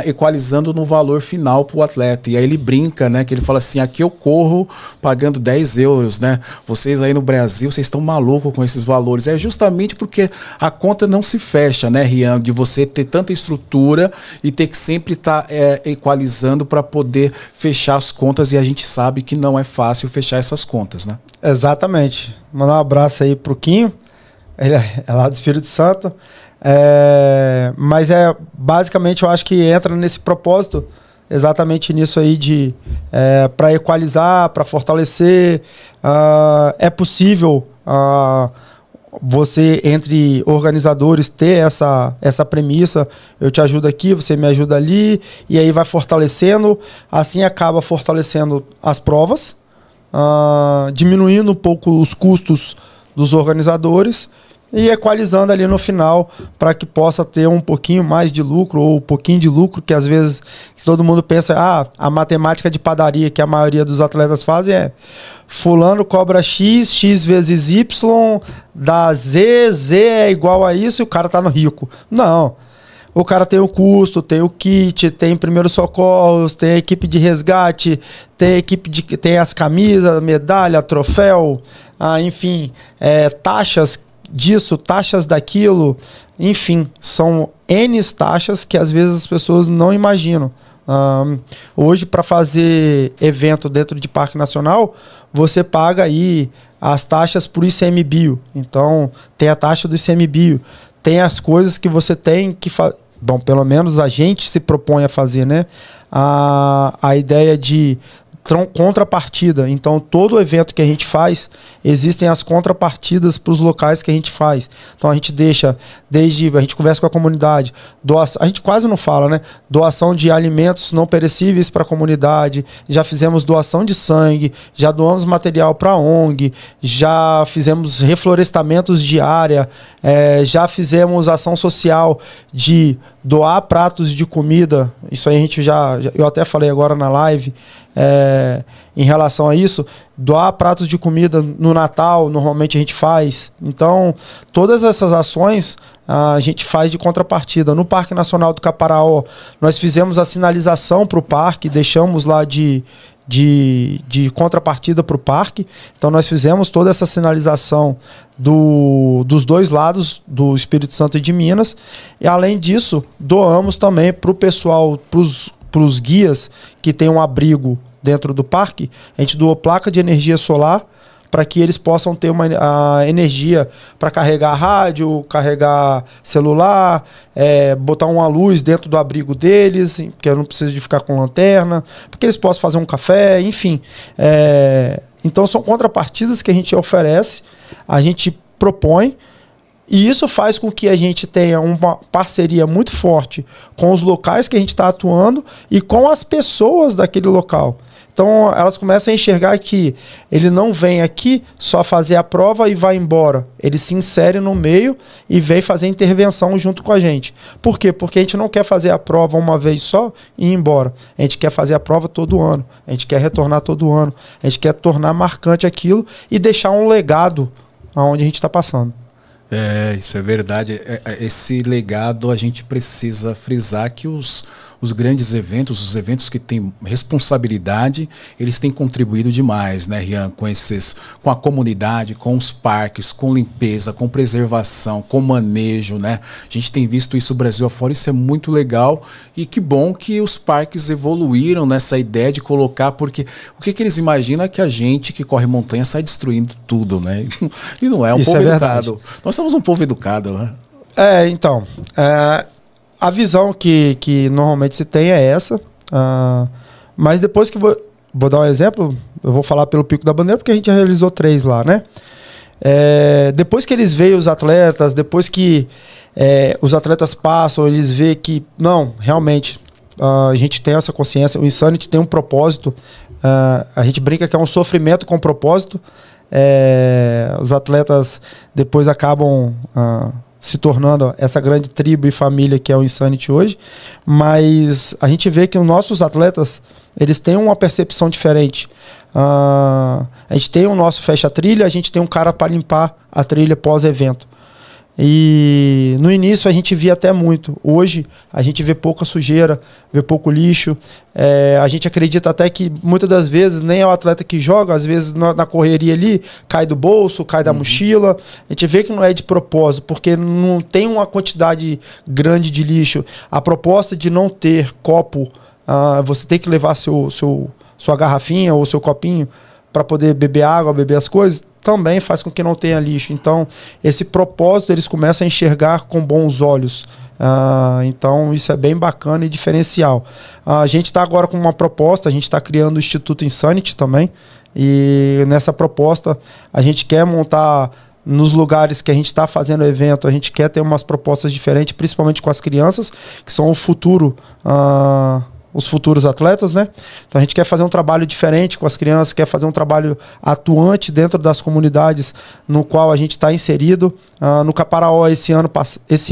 equalizando no valor final para o atleta. E aí ele brinca, né? Que ele fala assim, aqui eu corro pagando 10 euros, né? Vocês aí no Brasil, vocês estão malucos com esses valores. É justamente porque a conta não se fecha, né, Rian? De você ter tanta estrutura e ter que sempre estar equalizando para poder fechar as contas, e a gente sabe que não é fácil fechar essas contas, né? Exatamente. Mandar um abraço aí pro Quinho. Ele é lá do Espírito Santo. Mas basicamente eu acho que entra nesse propósito, exatamente nisso aí de para equalizar, para fortalecer. É possível você, entre organizadores, ter essa premissa. Eu te ajudo aqui, você me ajuda ali, e aí vai fortalecendo. Assim acaba fortalecendo as provas, diminuindo um pouco os custos dos organizadores e equalizando ali no final para que possa ter um pouquinho mais de lucro, ou um pouquinho de lucro, que às vezes todo mundo pensa, a matemática de padaria que a maioria dos atletas fazem é fulano cobra X, X vezes Y, dá Z, Z é igual a isso e o cara tá no rico. Não. O cara tem o custo, tem o kit, tem primeiros socorros, tem a equipe de resgate, tem a equipe tem as camisas, medalha, troféu, enfim, taxas disso, taxas daquilo, enfim, são N taxas que às vezes as pessoas não imaginam. Hoje, para fazer evento dentro de Parque Nacional, você paga aí as taxas por ICMBio. Então, tem a taxa do ICMBio, tem as coisas que você tem que fazer. Bom, pelo menos a gente se propõe a fazer, né? A ideia de contrapartida. Então, todo evento que a gente faz, existem as contrapartidas para os locais que a gente faz. Então, a gente deixa, a gente conversa com a comunidade, a gente quase não fala, né? Doação de alimentos não perecíveis para a comunidade, já fizemos doação de sangue, já doamos material para a ONG, já fizemos reflorestamentos de área, já fizemos ação social de doar pratos de comida. Isso aí a gente eu até falei agora na live, em relação a isso, doar pratos de comida no Natal, normalmente a gente faz. Então, todas essas ações a gente faz de contrapartida. No Parque Nacional do Caparaó, nós fizemos a sinalização para o parque, deixamos lá de contrapartida para o parque. Então, nós fizemos toda essa sinalização dos dois lados, do Espírito Santo e de Minas. E, além disso, doamos também para o pessoal, para os guias que tem um abrigo dentro do parque. A gente doou placa de energia solar para que eles possam ter a energia para carregar rádio, carregar celular, botar uma luz dentro do abrigo deles, porque eu não preciso de ficar com lanterna, porque eles possam fazer um café, enfim. Então são contrapartidas que a gente oferece, a gente propõe, e isso faz com que a gente tenha uma parceria muito forte com os locais que a gente está atuando e com as pessoas daquele local. Então elas começam a enxergar que ele não vem aqui só fazer a prova e vai embora. Ele se insere no meio e vem fazer intervenção junto com a gente. Por quê? Porque a gente não quer fazer a prova uma vez só e ir embora. A gente quer fazer a prova todo ano. A gente quer retornar todo ano. A gente quer tornar marcante aquilo e deixar um legado aonde a gente está passando. Isso é verdade. Esse legado a gente precisa frisar que os grandes eventos, os eventos que têm responsabilidade, eles têm contribuído demais, né, Rian? Com a comunidade, com os parques, com limpeza, com preservação, com manejo, né? A gente tem visto isso Brasil afora, isso é muito legal, e que bom que os parques evoluíram nessa ideia de colocar, porque o que eles imaginam é que a gente que corre montanha sai destruindo tudo, né? E não é um povo educado. Nós somos um povo educado, né? Então, a visão que normalmente se tem é essa, mas depois que vou dar um exemplo, eu vou falar pelo Pico da Bandeira, porque a gente já realizou 3 lá, né? Depois que eles veem os atletas, depois que os atletas passam, eles veem que, não, realmente, a gente tem essa consciência, o Insanity tem um propósito, a gente brinca que é um sofrimento com propósito. Os atletas depois acabam se tornando essa grande tribo e família que é o Insanity hoje, mas a gente vê que os nossos atletas, eles têm uma percepção diferente. A gente tem o nosso fecha-trilha, a gente tem um cara para limpar a trilha pós-evento. E no início a gente via até muito. Hoje a gente vê pouca sujeira, vê pouco lixo. A gente acredita até que muitas das vezes nem é o atleta que joga, às vezes na correria ali cai do bolso, cai da mochila. A gente vê que não é de propósito, porque não tem uma quantidade grande de lixo. A proposta de não ter copo, você tem que levar sua garrafinha ou seu copinho para poder beber água, beber as coisas, também faz com que não tenha lixo. Então, esse propósito eles começam a enxergar com bons olhos. Então, isso é bem bacana e diferencial. A gente está agora com uma proposta, a gente está criando o Instituto Insanity também, e nessa proposta a gente quer montar nos lugares que a gente está fazendo o evento, a gente quer ter umas propostas diferentes, principalmente com as crianças, que são o futuro, os futuros atletas, né? Então a gente quer fazer um trabalho diferente com as crianças, quer fazer um trabalho atuante dentro das comunidades no qual a gente está inserido. No Caparaó, esse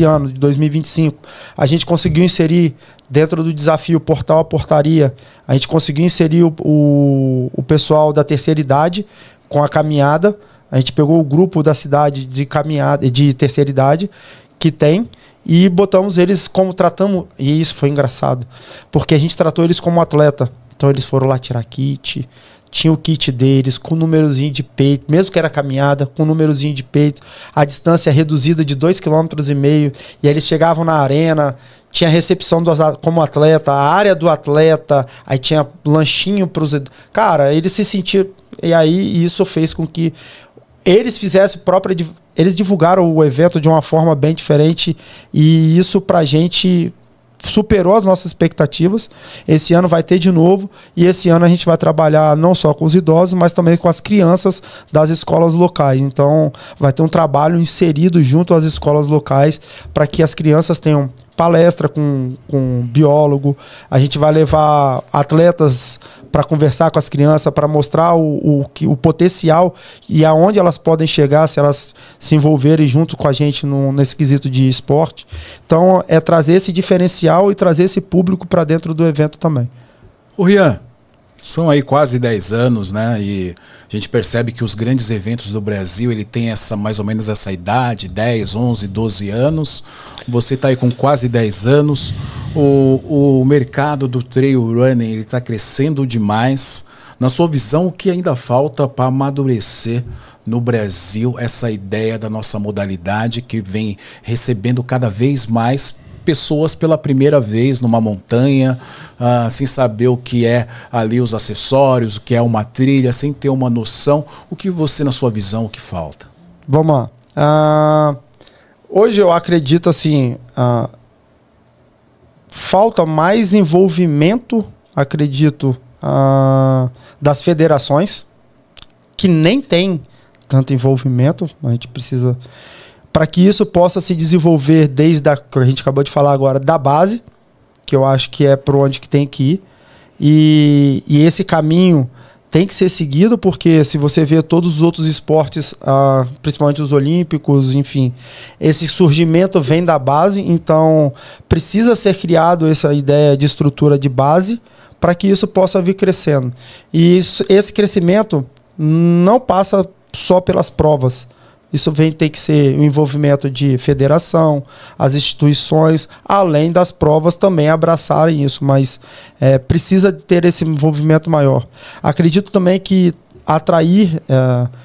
ano de 2025, a gente conseguiu inserir dentro do desafio Portal a Portaria, a gente conseguiu inserir o pessoal da terceira idade com a caminhada. A gente pegou o grupo da cidade de caminhada, de terceira idade, que tem, e botamos eles como tratamos, e isso foi engraçado, porque a gente tratou eles como atleta. Então eles foram lá tirar kit, tinha o kit deles, com númerozinho de peito, mesmo que era caminhada, com númerozinho de peito, a distância reduzida de 2,5 km, e aí eles chegavam na arena, tinha recepção como atleta, a área do atleta, aí tinha lanchinho para os... Cara, eles se sentiram... E aí isso fez com que eles fizessem eles divulgaram o evento de uma forma bem diferente, e isso pra gente superou as nossas expectativas. Esse ano vai ter de novo, e esse ano a gente vai trabalhar não só com os idosos, mas também com as crianças das escolas locais. Então vai ter um trabalho inserido junto às escolas locais para que as crianças tenham palestra com biólogo. A gente vai levar atletas para conversar com as crianças, para mostrar o potencial e aonde elas podem chegar se elas se envolverem junto com a gente nesse quesito de esporte. Então é trazer esse diferencial e trazer esse público para dentro do evento também. Ô Rian, são aí quase 10 anos, né? E a gente percebe que os grandes eventos do Brasil, ele tem mais ou menos essa idade, 10, 11, 12 anos. Você está aí com quase 10 anos. O mercado do trail running, ele está crescendo demais. Na sua visão, o que ainda falta para amadurecer no Brasil essa ideia da nossa modalidade que vem recebendo cada vez mais pessoas pela primeira vez numa montanha, sem saber o que é ali os acessórios, o que é uma trilha, sem ter uma noção? O que você, na sua visão, o que falta? Vamos lá. Hoje eu acredito assim, falta mais envolvimento, acredito, das federações, que nem tem tanto envolvimento. A gente precisa... Para que isso possa se desenvolver desde que a gente acabou de falar agora, da base, que eu acho que é por onde que tem que ir. E esse caminho tem que ser seguido, porque se você vê todos os outros esportes, principalmente os olímpicos, enfim, esse surgimento vem da base, então precisa ser criado essa ideia de estrutura de base para que isso possa vir crescendo. E esse crescimento não passa só pelas provas. Isso tem que ser o envolvimento de federação, as instituições, além das provas também abraçarem isso, mas precisa ter esse envolvimento maior. Acredito também que atrair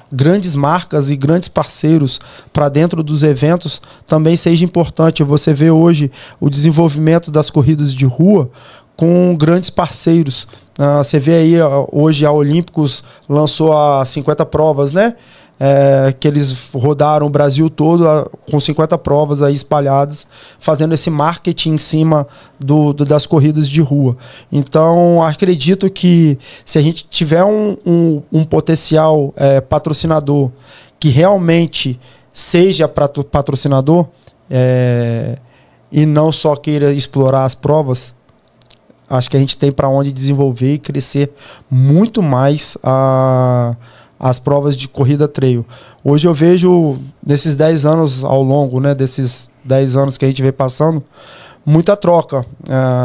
grandes marcas e grandes parceiros para dentro dos eventos também seja importante. Você vê hoje o desenvolvimento das corridas de rua com grandes parceiros. Você vê aí, hoje a Olímpicos lançou as 50 provas, né? Que eles rodaram o Brasil todo com 50 provas aí espalhadas, fazendo esse marketing em cima das corridas de rua. Então, acredito que se a gente tiver um potencial patrocinador que realmente seja patrocinador e não só queira explorar as provas, acho que a gente tem para onde desenvolver e crescer muito mais as provas de corrida trail. Hoje eu vejo, nesses 10 anos ao longo, né, desses 10 anos que a gente vem passando, muita troca.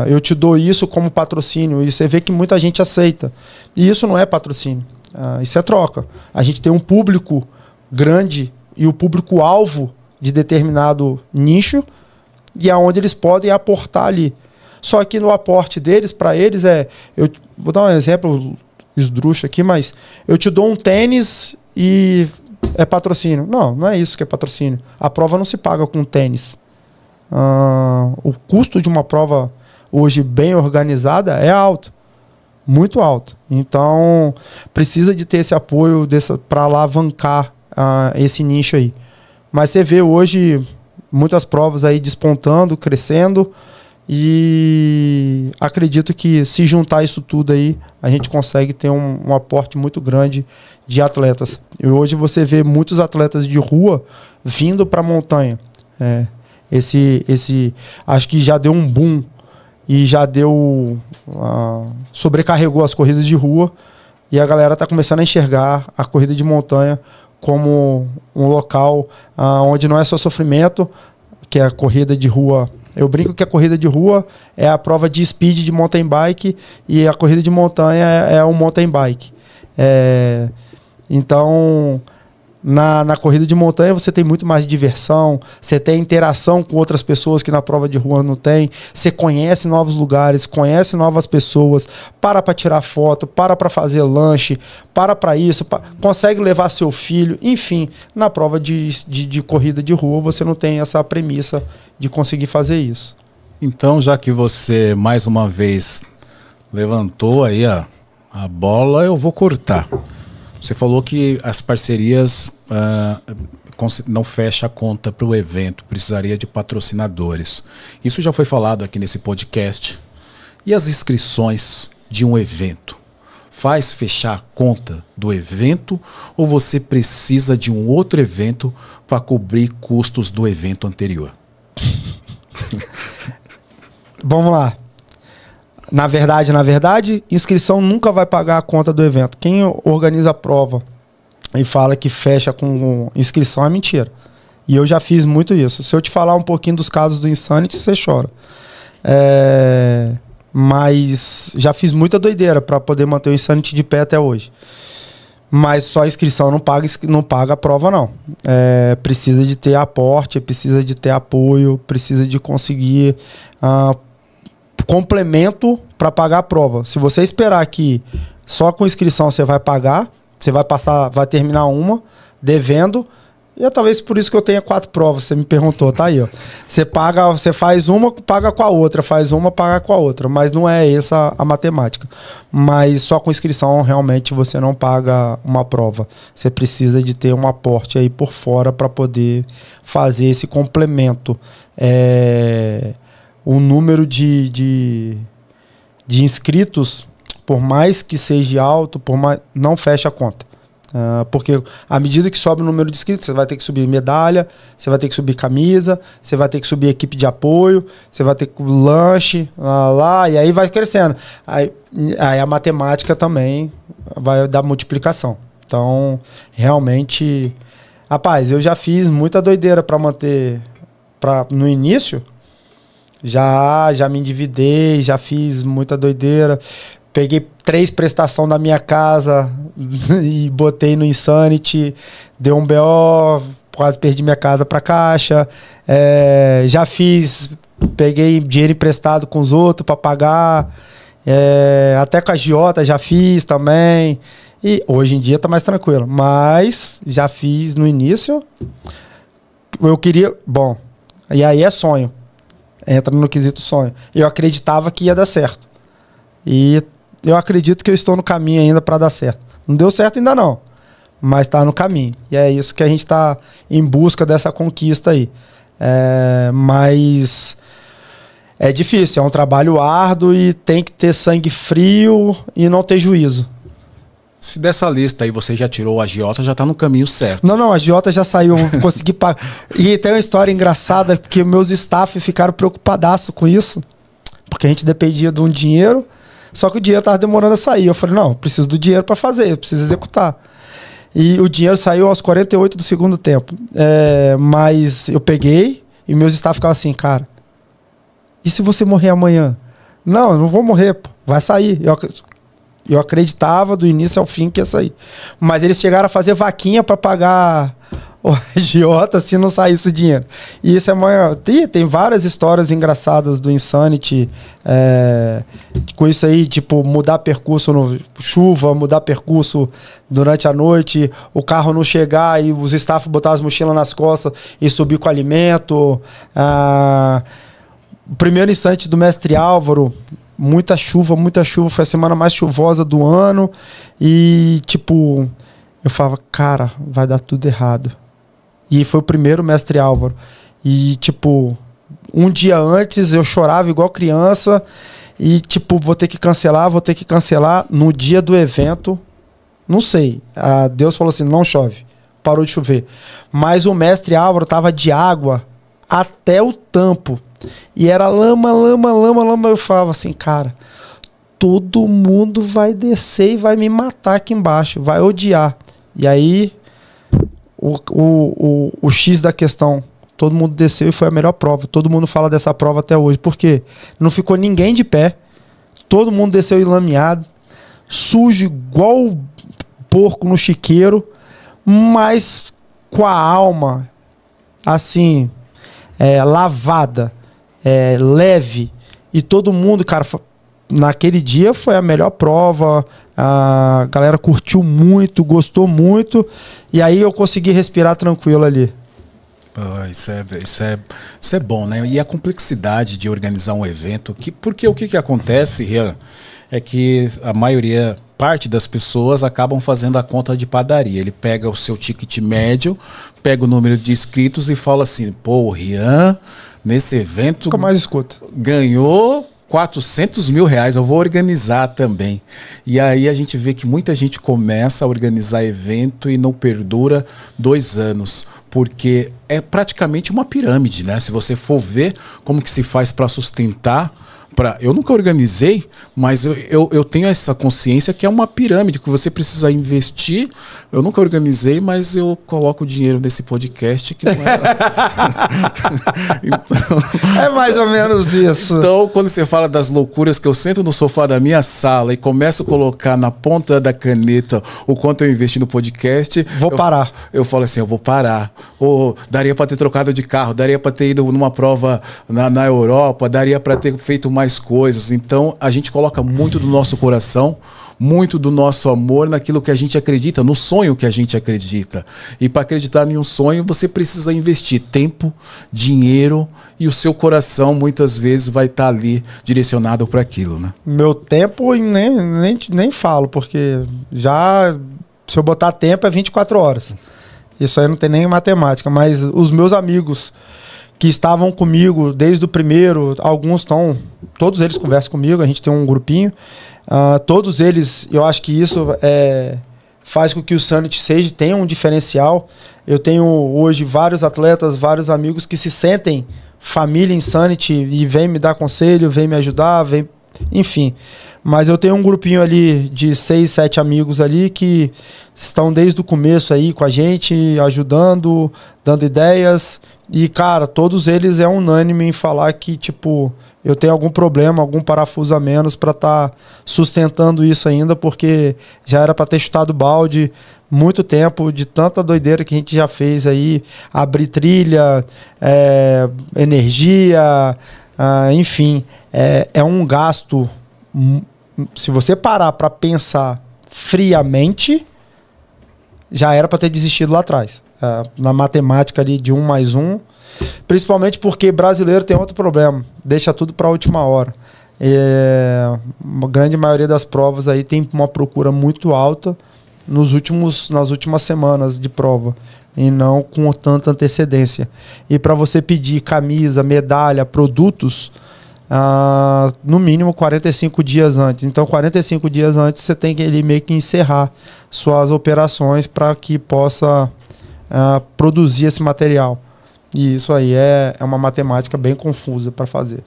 Eu te dou isso como patrocínio, e você vê que muita gente aceita. E isso não é patrocínio, isso é troca. A gente tem um público grande e o público-alvo de determinado nicho, e aonde eles podem aportar ali. Só que no aporte deles, para eles, eu vou dar um exemplo esdrúxulo aqui, mas eu te dou um tênis e é patrocínio. Não é isso que é patrocínio. A prova não se paga com tênis. O custo de uma prova hoje bem organizada é alto, muito alto. Então precisa de ter esse apoio para alavancar esse nicho aí. Mas você vê hoje muitas provas aí despontando, crescendo, e acredito que se juntar isso tudo aí, a gente consegue ter um aporte muito grande de atletas. E hoje você vê muitos atletas de rua vindo para a montanha. Acho que já deu um boom e já sobrecarregou as corridas de rua, e a galera está começando a enxergar a corrida de montanha como um local onde não é só sofrimento, que é a corrida de rua. Eu brinco que a corrida de rua é a prova de speed de mountain bike, e a corrida de montanha é o mountain bike. Então, Na corrida de montanha você tem muito mais diversão, você tem interação com outras pessoas que na prova de rua não tem, você conhece novos lugares, conhece novas pessoas, para tirar foto, para fazer lanche, para isso, consegue levar seu filho, enfim, na prova de corrida de rua você não tem essa premissa de conseguir fazer isso. Então, já que você mais uma vez levantou aí a bola, eu vou cortar. Você falou que as parcerias não fecha a conta para o evento, precisaria de patrocinadores. Isso já foi falado aqui nesse podcast. E as inscrições de um evento? Faz fechar a conta do evento ou você precisa de um outro evento para cobrir custos do evento anterior? Vamos lá. Na verdade, inscrição nunca vai pagar a conta do evento. Quem organiza a prova e fala que fecha com inscrição é mentira. E eu já fiz muito isso. Se eu te falar um pouquinho dos casos do Insanity, você chora. Mas já fiz muita doideira para poder manter o Insanity de pé até hoje. Mas só a inscrição não paga a prova, não. Precisa de ter aporte, precisa de ter apoio, precisa de conseguir complemento para pagar a prova. Se você esperar que só com inscrição você vai pagar, você vai passar, vai terminar uma devendo, e é talvez por isso que eu tenha 4 provas. Você me perguntou, tá aí, ó. Você faz uma, paga com a outra, faz uma, paga com a outra, mas não é essa a matemática. Mas só com inscrição realmente você não paga uma prova. Você precisa de ter um aporte aí por fora para poder fazer esse complemento. O número de inscritos, por mais que seja alto, não fecha a conta. Porque à medida que sobe o número de inscritos, você vai ter que subir medalha, você vai ter que subir camisa, você vai ter que subir equipe de apoio, você vai ter que lanche, e aí vai crescendo. Aí a matemática também vai dar multiplicação. Então, realmente, rapaz, eu já fiz muita doideira para manter, no início. Já me endividei, já fiz muita doideira. Peguei 3 prestações da minha casa e botei no Insanity. Deu um BO, quase perdi minha casa pra Caixa. Já peguei dinheiro emprestado com os outros pra pagar. Até com a agiota já fiz também. E hoje em dia tá mais tranquilo. Mas já fiz no início. Eu queria... Bom, e aí é sonho. Entra no quesito sonho. Eu acreditava que ia dar certo. E eu acredito que eu estou no caminho ainda para dar certo. Não deu certo ainda não, mas está no caminho. E é isso que a gente está em busca dessa conquista aí. Mas é difícil, é um trabalho árduo e tem que ter sangue frio e não ter juízo. Se dessa lista aí você já tirou a agiota, já está no caminho certo. Não, a agiota já saiu, consegui pagar. E tem uma história engraçada, porque meus staff ficaram preocupadaço com isso, porque a gente dependia de um dinheiro, só que o dinheiro estava demorando a sair. Eu falei, não, eu preciso do dinheiro para fazer, eu preciso executar. E o dinheiro saiu aos 48 do segundo tempo. Mas eu peguei e meus staff ficavam assim, cara, e se você morrer amanhã? Não, eu não vou morrer, pô, vai sair. Eu acreditava do início ao fim que ia sair. Mas eles chegaram a fazer vaquinha para pagar o agiota se não saísse o dinheiro. E isso é maior. Tem várias histórias engraçadas do Insanity. Com isso aí, tipo, mudar percurso no chuva, mudar percurso durante a noite, o carro não chegar e os staff botar as mochilas nas costas e subir com alimento. O primeiro Insanity do Mestre Álvaro, muita chuva, foi a semana mais chuvosa do ano. E, tipo, eu falava, cara, vai dar tudo errado. E foi o primeiro Mestre Álvaro. E, tipo, um dia antes eu chorava igual criança. E, tipo, vou ter que cancelar. No dia do evento, não sei. Deus falou assim, não chove. Parou de chover. Mas o Mestre Álvaro tava de água até o tampo. E era lama. Eu falava assim, cara, todo mundo vai descer e vai me matar aqui embaixo, vai odiar. E aí, o X da questão, todo mundo desceu e foi a melhor prova. Todo mundo fala dessa prova até hoje. Por quê? Não ficou ninguém de pé. Todo mundo desceu enlameado, sujo igual porco no chiqueiro, mas com a alma, assim, lavada, leve. E todo mundo, cara, naquele dia foi a melhor prova. A galera curtiu muito, gostou muito. E aí eu consegui respirar tranquilo ali. Isso é bom, né? E a complexidade de organizar um evento, porque o que acontece, Rian, é que a maioria, parte das pessoas acabam fazendo a conta de padaria. Ele pega o seu ticket médio, pega o número de inscritos e fala assim, pô, o Rian, nesse evento, nunca mais escuta, ganhou 400 mil reais, eu vou organizar também. E aí a gente vê que muita gente começa a organizar evento e não perdura 2 anos, porque é praticamente uma pirâmide, né? Se você for ver como que se faz para sustentar, eu nunca organizei, mas eu tenho essa consciência que é uma pirâmide, que você precisa investir. Eu nunca organizei, mas eu coloco dinheiro nesse podcast que não é... Então, é mais ou menos isso. Então, quando você fala das loucuras que eu sento no sofá da minha sala e começo a colocar na ponta da caneta o quanto eu investi no podcast... parar. Eu falo assim, eu vou parar. Ou daria para ter trocado de carro, daria para ter ido numa prova na Europa, daria para ter feito mais coisas. Então a gente coloca muito do nosso coração, muito do nosso amor naquilo que a gente acredita, no sonho que a gente acredita. E para acreditar em um sonho você precisa investir tempo, dinheiro, e o seu coração muitas vezes vai estar ali direcionado para aquilo, né? Meu tempo nem falo, porque já se eu botar tempo é 24 horas. Isso aí não tem nem matemática, mas os meus amigos que estavam comigo desde o primeiro, todos eles conversam comigo, a gente tem um grupinho, todos eles, eu acho que isso faz com que o Sanity tenha um diferencial. Eu tenho hoje vários atletas, vários amigos que se sentem família em Sanity e vêm me dar conselho, vêm me ajudar, enfim. Mas eu tenho um grupinho ali de 6, 7 amigos ali que estão desde o começo aí com a gente, ajudando, dando ideias. E, cara, todos eles é unânime em falar que, tipo, eu tenho algum problema, algum parafuso a menos para estar sustentando isso ainda, porque já era para ter chutado balde muito tempo, de tanta doideira que a gente já fez aí, abrir trilha, energia, enfim, é um gasto. Se você parar para pensar friamente, já era para ter desistido lá atrás. Na matemática ali de 1 mais 1, principalmente porque brasileiro tem outro problema, deixa tudo para a última hora. A grande maioria das provas aí tem uma procura muito alta nas últimas semanas de prova e não com tanta antecedência. E para você pedir camisa, medalha, produtos, no mínimo 45 dias antes. Então 45 dias antes você tem que meio que encerrar suas operações para que possa produzir esse material. E isso aí é uma matemática bem confusa para fazer.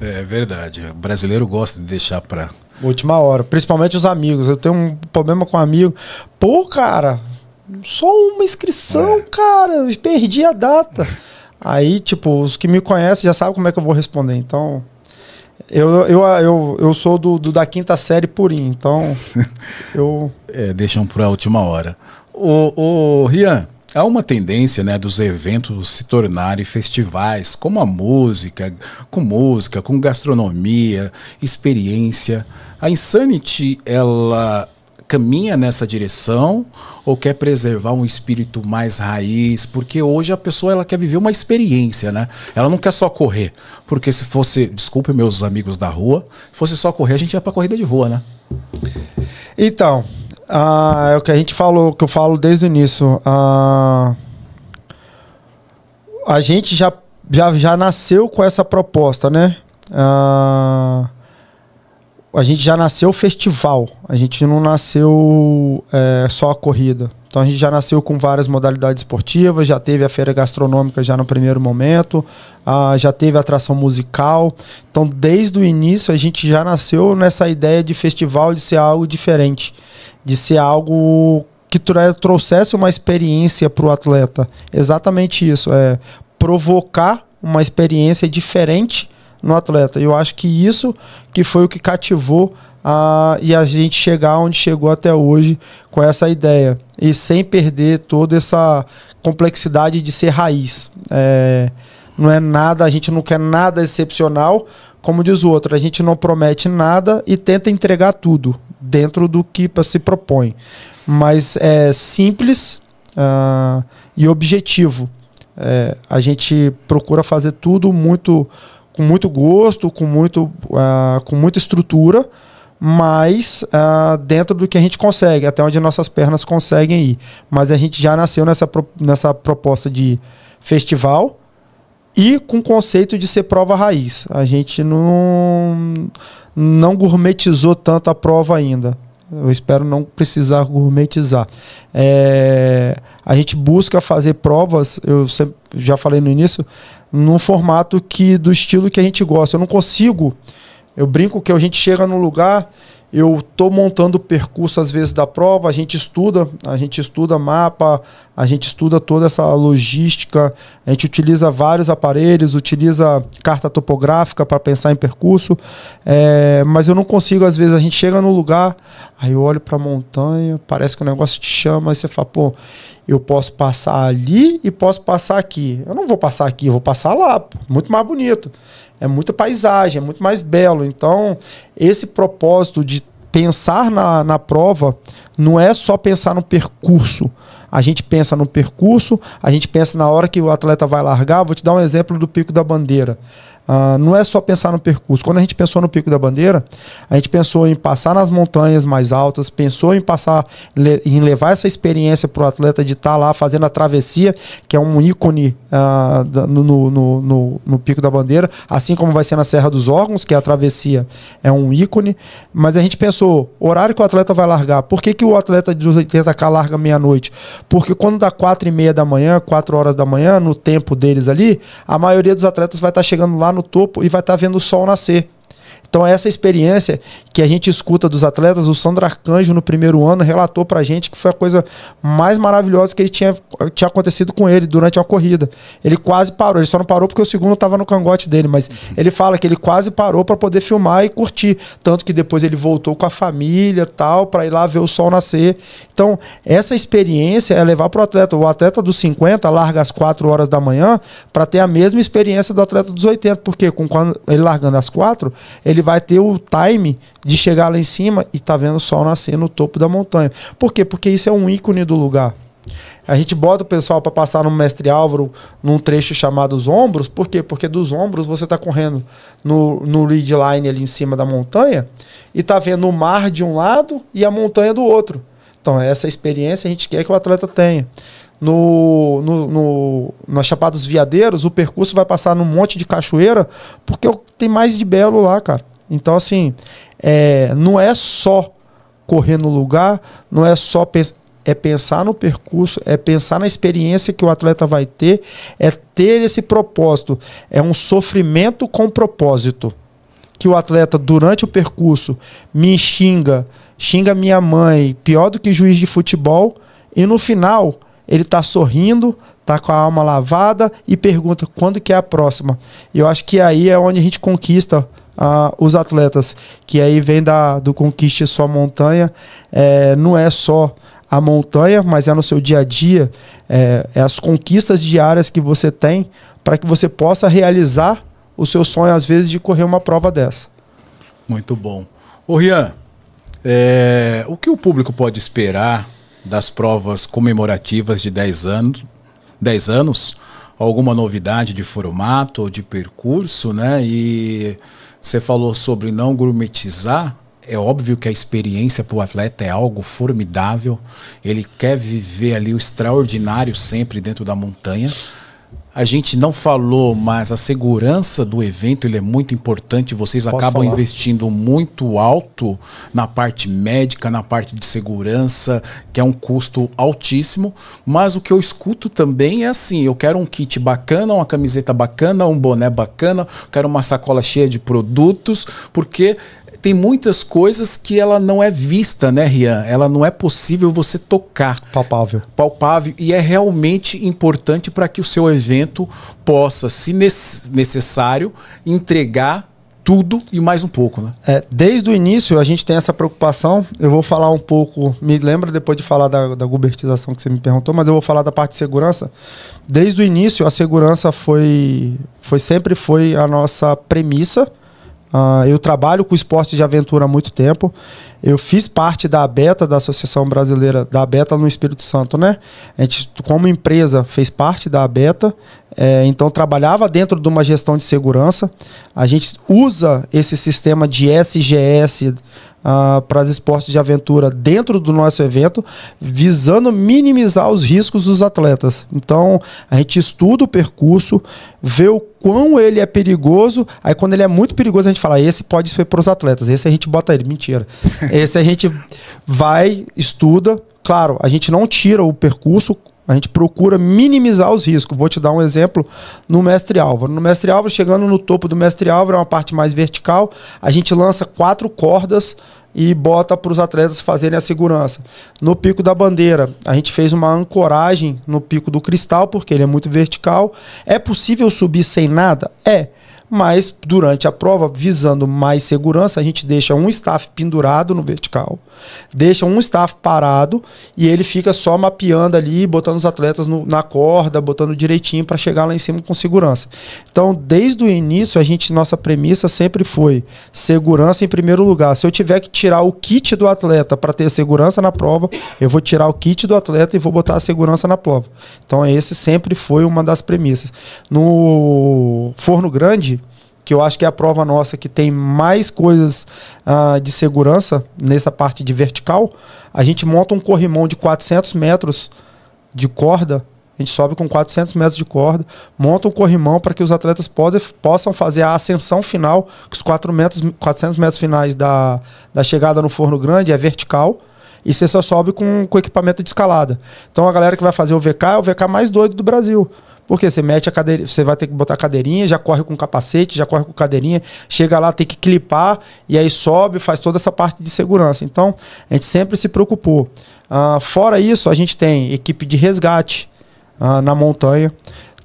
É verdade. O brasileiro gosta de deixar para última hora, principalmente os amigos. Eu tenho um problema com amigo. Pô, cara, só uma inscrição, cara, eu perdi a data. Aí, tipo, os que me conhecem já sabem como é que eu vou responder. Então, eu sou da 5ª série purinho. Então, deixam para a última hora. O Rian, há uma tendência, né, dos eventos se tornarem festivais, como a música, com gastronomia, experiência. A Insanity, ela caminha nessa direção ou quer preservar um espírito mais raiz? Porque hoje a pessoa ela quer viver uma experiência, né? Ela não quer só correr. Porque se fosse, desculpe meus amigos da rua, se fosse só correr, a gente ia pra corrida de rua, né? Então, é o que a gente falou, que eu falo desde o início. A gente já nasceu com essa proposta, né? A gente já nasceu festival, a gente não nasceu só a corrida. Então a gente já nasceu com várias modalidades esportivas, já teve a feira gastronômica já no primeiro momento, já teve a atração musical. Então desde o início a gente já nasceu nessa ideia de festival, de ser algo diferente, de ser algo que trouxesse uma experiência para o atleta. Exatamente isso, provocar uma experiência diferente no atleta. Eu acho que isso que foi o que cativou e a gente chegar onde chegou até hoje com essa ideia. E sem perder toda essa complexidade de ser raiz. Não é nada, a gente não quer nada excepcional, como diz o outro, a gente não promete nada e tenta entregar tudo dentro do que se propõe. Mas é simples e objetivo. A gente procura fazer tudo com muito gosto, com muita estrutura, mas dentro do que a gente consegue, até onde nossas pernas conseguem ir. Mas a gente já nasceu nessa proposta de festival e com o conceito de ser prova raiz. A gente não gourmetizou tanto a prova ainda. Eu espero não precisar gourmetizar. A gente busca fazer provas, eu sempre, já falei no início, num formato do estilo que a gente gosta. Eu não consigo, eu brinco que a gente chega num lugar, eu estou montando o percurso às vezes da prova, a gente estuda mapa, a gente estuda toda essa logística, a gente utiliza vários aparelhos, utiliza carta topográfica para pensar em percurso, mas eu não consigo, às vezes a gente chega no lugar, aí eu olho para a montanha, parece que o negócio te chama, aí você fala, pô, eu posso passar ali e posso passar aqui. Eu não vou passar aqui, eu vou passar lá, pô, muito mais bonito. É muita paisagem, é muito mais belo. Então, esse propósito de pensar na prova não é só pensar no percurso. A gente pensa no percurso, a gente pensa na hora que o atleta vai largar. Vou te dar um exemplo do Pico da Bandeira. Não é só pensar no percurso. Quando a gente pensou no Pico da Bandeira, a gente pensou em passar nas montanhas mais altas, pensou em levar essa experiência para o atleta de estar lá fazendo a travessia, que é um ícone no Pico da Bandeira, assim como vai ser na Serra dos Órgãos, que é a travessia, é um ícone. Mas a gente pensou, horário que o atleta vai largar. Por que o atleta dos 80K larga meia-noite? Porque quando dá 4h30 da manhã, 4 horas da manhã, no tempo deles ali, a maioria dos atletas vai estar chegando lá no topo e vai estar vendo o sol nascer. Então essa experiência que a gente escuta dos atletas, o Sandro Arcanjo no primeiro ano relatou pra gente que foi a coisa mais maravilhosa que ele tinha acontecido com ele durante uma corrida. Ele quase parou, ele só não parou porque o segundo estava no cangote dele, mas ele fala que ele quase parou para poder filmar e curtir, tanto que depois ele voltou com a família tal, para ir lá ver o sol nascer. Então essa experiência é levar pro atleta, o atleta dos 50 larga às 4 horas da manhã para ter a mesma experiência do atleta dos 80, porque quando ele largando às 4, ele vai ter o time de chegar lá em cima e tá vendo o sol nascer no topo da montanha. Por quê? Porque isso é um ícone do lugar. A gente bota o pessoal para passar no Mestre Álvaro num trecho chamado Os Ombros. Por quê? Porque dos ombros você tá correndo no ridge line ali em cima da montanha e tá vendo o mar de um lado e a montanha do outro. Então essa experiência a gente quer que o atleta tenha. Na Chapada dos Veadeiros, o percurso vai passar num monte de cachoeira porque tem mais de belo lá, cara. Então, assim, não é só correr no lugar, não é só pensar no percurso, é pensar na experiência que o atleta vai ter, é ter esse propósito. É um sofrimento com propósito. Que o atleta, durante o percurso, me xinga minha mãe, pior do que juiz de futebol, e no final ele está sorrindo, está com a alma lavada e pergunta quando que é a próxima. E eu acho que aí é onde a gente conquista os atletas, que aí vem do Conquiste Sua Montanha. Não é só a montanha, mas é no seu dia a dia, é as conquistas diárias que você tem para que você possa realizar o seu sonho, às vezes, de correr uma prova dessa. Muito bom. Ô Rian, o que o público pode esperar das provas comemorativas de 10 anos? Alguma novidade de formato ou de percurso, né? E você falou sobre não gourmetizar. É óbvio que a experiência para o atleta é algo formidável. Ele quer viver ali o extraordinário sempre dentro da montanha. A gente não falou, mas a segurança do evento ele é muito importante. Vocês acabam investindo muito alto na parte médica, na parte de segurança, que é um custo altíssimo. Mas o que eu escuto também é assim, eu quero um kit bacana, uma camiseta bacana, um boné bacana, quero uma sacola cheia de produtos, porque tem muitas coisas que ela não é vista, né, Rian? Ela não é possível você tocar. Palpável. Palpável. E é realmente importante para que o seu evento possa, se necessário, entregar tudo e mais um pouco, né? Desde o início a gente tem essa preocupação. Eu vou falar um pouco, me lembra depois de falar da gubertização que você me perguntou, mas eu vou falar da parte de segurança. Desde o início a segurança sempre foi a nossa premissa. Eu trabalho com esporte de aventura há muito tempo. Eu fiz parte da ABETA, da Associação Brasileira da ABETA no Espírito Santo, né? A gente, como empresa, fez parte da ABETA, então trabalhava dentro de uma gestão de segurança. A gente usa esse sistema de SGS para os esportes de aventura dentro do nosso evento, visando minimizar os riscos dos atletas. Então, a gente estuda o percurso, vê o quão ele é perigoso, aí quando ele é muito perigoso, a gente fala, esse pode ser para os atletas, esse a gente bota ele. Mentira. Esse a gente vai, estuda. Claro, a gente não tira o percurso, a gente procura minimizar os riscos. Vou te dar um exemplo no Mestre Álvaro. No Mestre Álvaro, chegando no topo do Mestre Álvaro, é uma parte mais vertical, a gente lança 4 cordas e bota para os atletas fazerem a segurança. No Pico da Bandeira, a gente fez uma ancoragem no Pico do Cristal, porque ele é muito vertical. É possível subir sem nada? Mas durante a prova, visando mais segurança, a gente deixa um staff pendurado no vertical, deixa um staff parado e ele fica só mapeando ali, botando os atletas na corda, botando direitinho para chegar lá em cima com segurança. Então, desde o início, nossa premissa sempre foi segurança em primeiro lugar. Se eu tiver que tirar o kit do atleta para ter segurança na prova, eu vou tirar o kit do atleta e vou botar a segurança na prova. Então, esse sempre foi uma das premissas. No Forno Grande, que eu acho que é a prova nossa que tem mais coisas de segurança nessa parte de vertical, a gente monta um corrimão de 400 metros de corda, a gente sobe com 400 metros de corda, monta um corrimão para que os atletas possam fazer a ascensão final, que os 400 metros finais da chegada no Forno Grande é vertical, e você só sobe com equipamento de escalada. Então a galera que vai fazer o VK é o VK mais doido do Brasil. Porque você mete a cadeirinha, você vai ter que botar a cadeirinha, já corre com capacete, já corre com cadeirinha, chega lá, tem que clipar, e aí sobe, faz toda essa parte de segurança. Então, a gente sempre se preocupou. Fora isso, a gente tem equipe de resgate na montanha,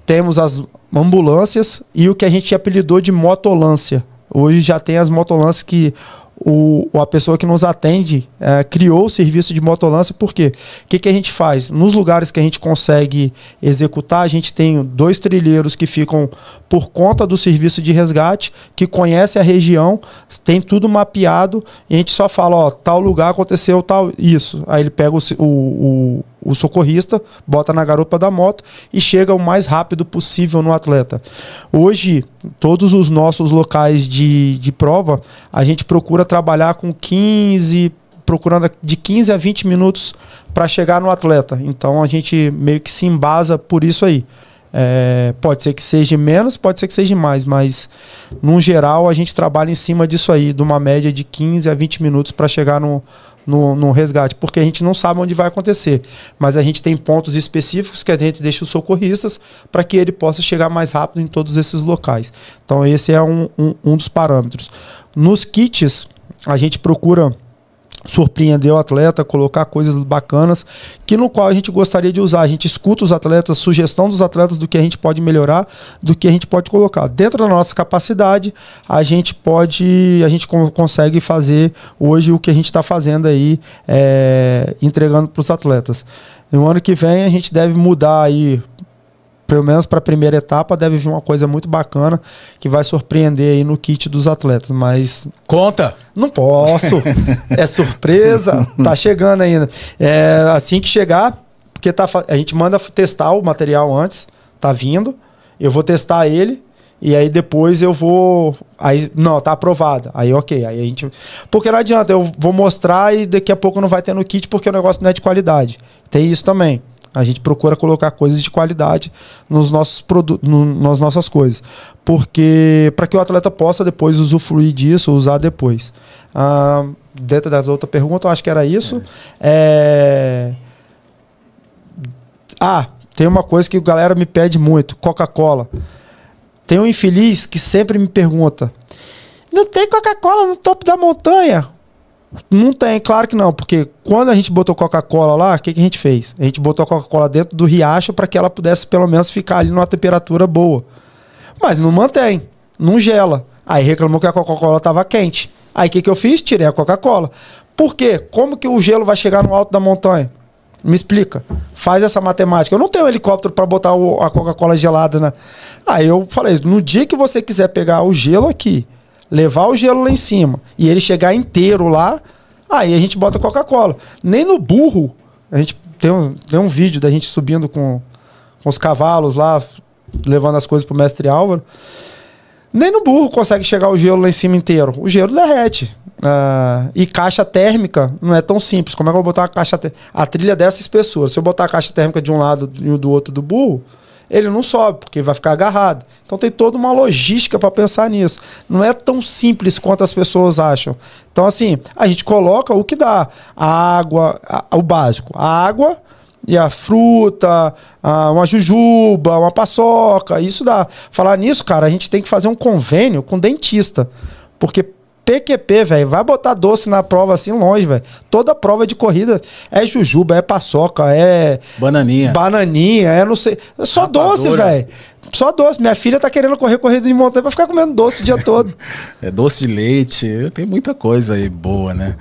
temos as ambulâncias e o que a gente apelidou de motolância. Hoje já tem as motolâncias que a pessoa que nos atende criou o serviço de motolância. Por quê? O que a gente faz? Nos lugares que a gente consegue executar, a gente tem 2 trilheiros que ficam por conta do serviço de resgate, que conhece a região, tem tudo mapeado, e a gente só fala, tal lugar aconteceu tal, isso. Aí ele pega o socorrista, bota na garupa da moto e chega o mais rápido possível no atleta. Hoje, todos os nossos locais de prova, a gente procura trabalhar com procurando de 15 a 20 minutos para chegar no atleta. Então a gente meio que se embasa por isso aí. Pode ser que seja menos, pode ser que seja mais, mas no geral a gente trabalha em cima disso aí, de uma média de 15 a 20 minutos para chegar no resgate, porque a gente não sabe onde vai acontecer, mas a gente tem pontos específicos que a gente deixa os socorristas para que ele possa chegar mais rápido em todos esses locais. Então esse é um dos parâmetros. Nos kits, a gente procura surpreender o atleta, colocar coisas bacanas, que no qual a gente gostaria de usar. A gente escuta os atletas, sugestão dos atletas do que a gente pode melhorar, do que a gente pode colocar. Dentro da nossa capacidade, a gente consegue fazer hoje o que a gente está fazendo aí, entregando para os atletas. No ano que vem a gente deve mudar aí, pelo menos para a primeira etapa, deve vir uma coisa muito bacana que vai surpreender aí no kit dos atletas, mas... Conta! Não posso! É surpresa, tá chegando ainda. Assim que chegar, porque a gente manda testar o material antes, tá vindo, eu vou testar ele, e aí depois eu vou... Aí, não, tá aprovado. Aí ok, aí a gente... Porque não adianta, eu vou mostrar e daqui a pouco não vai ter no kit porque o negócio não é de qualidade. Tem isso também. A gente procura colocar coisas de qualidade nos nossos produtos, nas nossas coisas, porque para que o atleta possa depois usufruir disso, usar depois. Dentro das outras perguntas, eu acho que era isso. Tem uma coisa que a galera me pede muito: Coca-Cola. Tem um infeliz que sempre me pergunta: Não tem Coca-Cola no topo da montanha. Não tem, claro que não, porque quando a gente botou Coca-Cola lá, o que a gente fez? A gente botou a Coca-Cola dentro do riacho para que ela pudesse pelo menos ficar ali numa temperatura boa. Mas não mantém, não gela. Aí reclamou que a Coca-Cola estava quente. Aí o que eu fiz? Tirei a Coca-Cola. Por quê? Como que o gelo vai chegar no alto da montanha? Me explica. Faz essa matemática. Eu não tenho um helicóptero para botar a Coca-Cola gelada, né? Aí eu falei, no dia que você quiser pegar o gelo aqui, levar o gelo lá em cima e ele chegar inteiro lá, aí a gente bota Coca-Cola. Nem no burro, a gente tem um vídeo da gente subindo com os cavalos lá, levando as coisas pro mestre Álvaro. Nem no burro consegue chegar o gelo lá em cima inteiro. O gelo derrete. E caixa térmica não é tão simples. Como é que eu vou botar uma caixa térmica? A trilha dessa espessura. Se eu botar a caixa térmica de um lado e do outro do burro, ele não sobe, porque vai ficar agarrado. Então tem toda uma logística para pensar nisso. Não é tão simples quanto as pessoas acham. Então, assim, a gente coloca o que dá. A água, o básico. A água e a fruta, uma jujuba, uma paçoca, isso dá. Falar nisso, cara, a gente tem que fazer um convênio com dentista. Porque PQP, velho, vai botar doce na prova assim longe, velho. Toda prova de corrida é jujuba, é paçoca, é... Bananinha, é não sei... É só rapadura. Doce, velho. Só doce. Minha filha tá querendo correr corrida de montanha pra ficar comendo doce o dia todo. É doce de leite, tem muita coisa aí boa, né?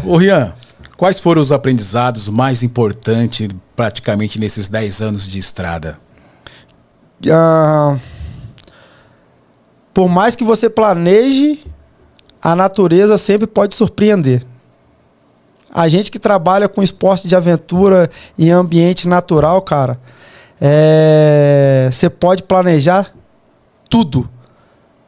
Ô, Rian, quais foram os aprendizados mais importantes praticamente nesses 10 anos de estrada? Por mais que você planeje, a natureza sempre pode surpreender. A gente que trabalha com esporte de aventura em ambiente natural, cara, você pode planejar tudo,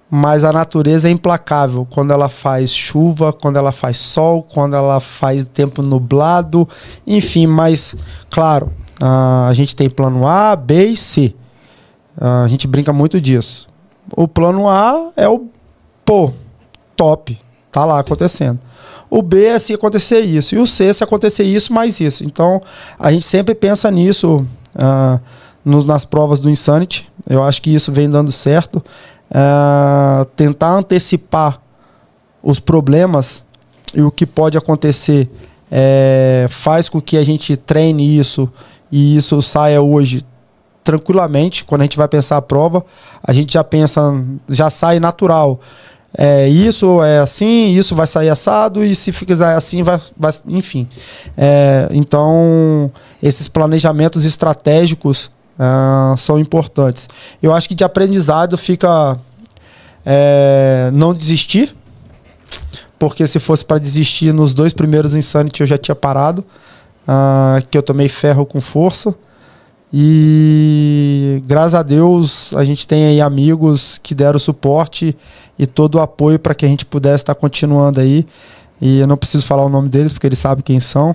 mas a natureza é implacável. Quando ela faz chuva, quando ela faz sol, quando ela faz tempo nublado, enfim, mas, claro, a gente tem plano A, B e C. A gente brinca muito disso. O plano A é o top, tá lá acontecendo. O B é se acontecer isso, e o C é se acontecer isso mais isso. Então a gente sempre pensa nisso nas provas do Insanity. Eu acho que isso vem dando certo. Tentar antecipar os problemas e o que pode acontecer faz com que a gente treine isso e isso saia hoje tranquilamente. Quando a gente vai pensar a prova, a gente já sai natural. Isso é assim, isso vai sair assado, e se fizer assim, vai enfim. Então, esses planejamentos estratégicos são importantes. Eu acho que de aprendizado fica não desistir, porque se fosse para desistir nos 2 primeiros Insanity eu já tinha parado, que eu tomei ferro com força. E graças a Deus a gente tem aí amigos que deram suporte e todo o apoio para que a gente pudesse estar continuando aí. E eu não preciso falar o nome deles porque eles sabem quem são,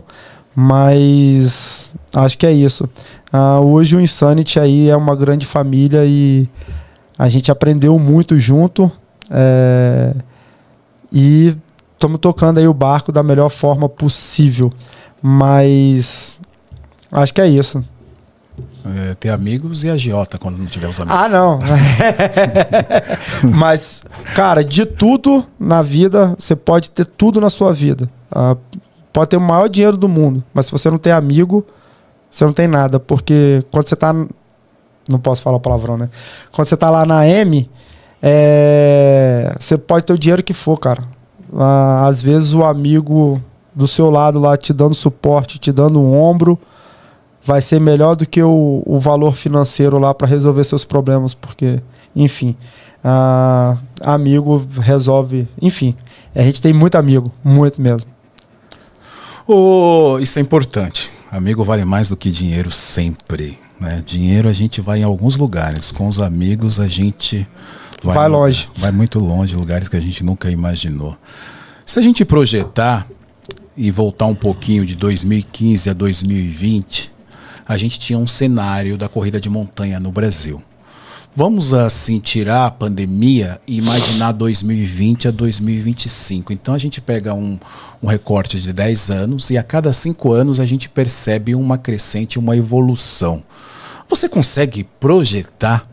mas acho que é isso. Hoje o Insanity aí é uma grande família e a gente aprendeu muito junto, e estamos tocando aí o barco da melhor forma possível, mas acho que é isso. Ter amigos e agiota quando não tiver os amigos. Não. Mas, cara, de tudo na vida, você pode ter tudo na sua vida. Pode ter o maior dinheiro do mundo, mas se você não tem amigo, você não tem nada. Porque quando você tá... Não posso falar palavrão, né? Quando você tá lá na M, você pode ter o dinheiro que for, cara. Às vezes o amigo do seu lado lá te dando suporte, te dando um ombro, vai ser melhor do que o valor financeiro lá para resolver seus problemas, porque, enfim, amigo resolve, enfim, a gente tem muito amigo, muito mesmo. Isso é importante, amigo vale mais do que dinheiro sempre, né? Dinheiro a gente vai em alguns lugares, com os amigos a gente vai longe. Vai muito longe, lugares que a gente nunca imaginou. Se a gente projetar e voltar um pouquinho de 2015 a 2020, a gente tinha um cenário da corrida de montanha no Brasil. Vamos assim tirar a pandemia e imaginar 2020 a 2025. Então a gente pega um recorte de 10 anos e a cada 5 anos a gente percebe uma crescente, uma evolução. Você consegue projetar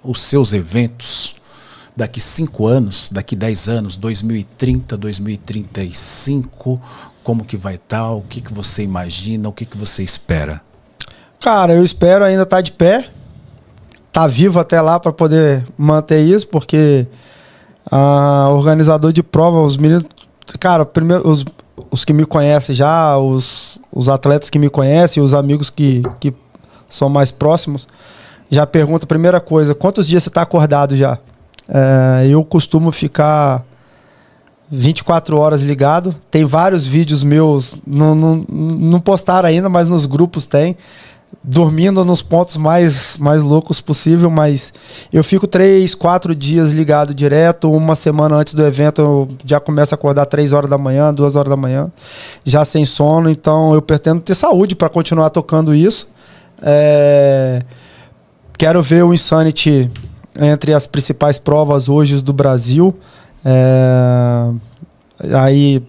os seus eventos daqui 5 anos, daqui 10 anos, 2030, 2035, como que vai estar? O que você imagina? O que você espera? Cara, eu espero ainda estar de pé, estar vivo até lá para poder manter isso, porque organizador de prova, os meninos, cara, primeiro os que me conhecem já, os atletas que me conhecem, os amigos que são mais próximos, já perguntam a primeira coisa: quantos dias você está acordado já? Eu costumo ficar 24 horas ligado. Tem vários vídeos meus, não postaram ainda, mas nos grupos tem, dormindo nos pontos mais loucos possível, mas eu fico 3, 4 dias ligado direto. Uma semana antes do evento eu já começo a acordar 3 horas da manhã, 2 horas da manhã, já sem sono. Então eu pretendo ter saúde para continuar tocando isso. Quero ver o Insanity entre as principais provas hoje do Brasil, aí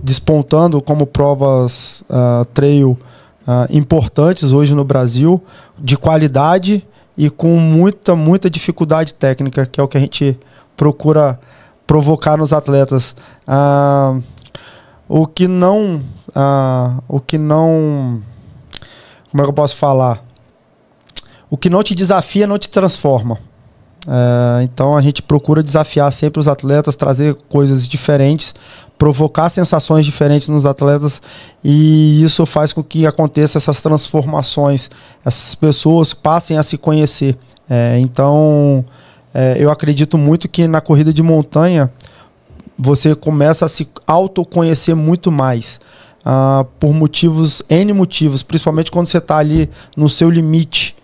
despontando como provas trail importantes hoje no Brasil, de qualidade e com muita dificuldade técnica, que é o que a gente procura provocar nos atletas. O que não, como é que eu posso falar? O que não te desafia não te transforma. Então a gente procura desafiar sempre os atletas, trazer coisas diferentes, provocar sensações diferentes nos atletas, e isso faz com que aconteça essas transformações, essas pessoas passem a se conhecer. Então eu acredito muito que na corrida de montanha você começa a se autoconhecer muito mais, por N motivos, principalmente quando você está ali no seu limite.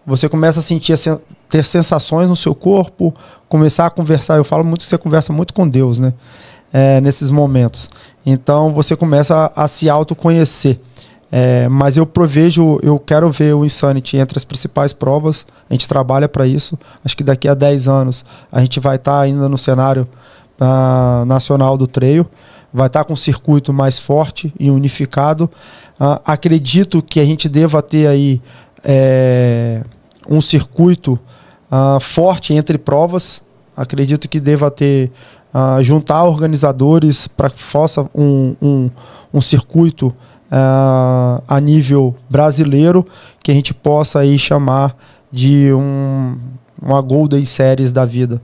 Você começa a sentir, ter sensações no seu corpo, começar a conversar. Eu falo muito que você conversa muito com Deus, né? Nesses momentos. Então você começa a se autoconhecer. Mas eu quero ver o Insanity entre as principais provas. A gente trabalha para isso. Acho que daqui a 10 anos a gente vai estar ainda no cenário nacional do trail. Vai estar com um circuito mais forte e unificado. Acredito que a gente deva ter aí um circuito forte entre provas. Acredito que deva ter, juntar organizadores para que faça um circuito a nível brasileiro, que a gente possa aí chamar de uma Golden Series da vida.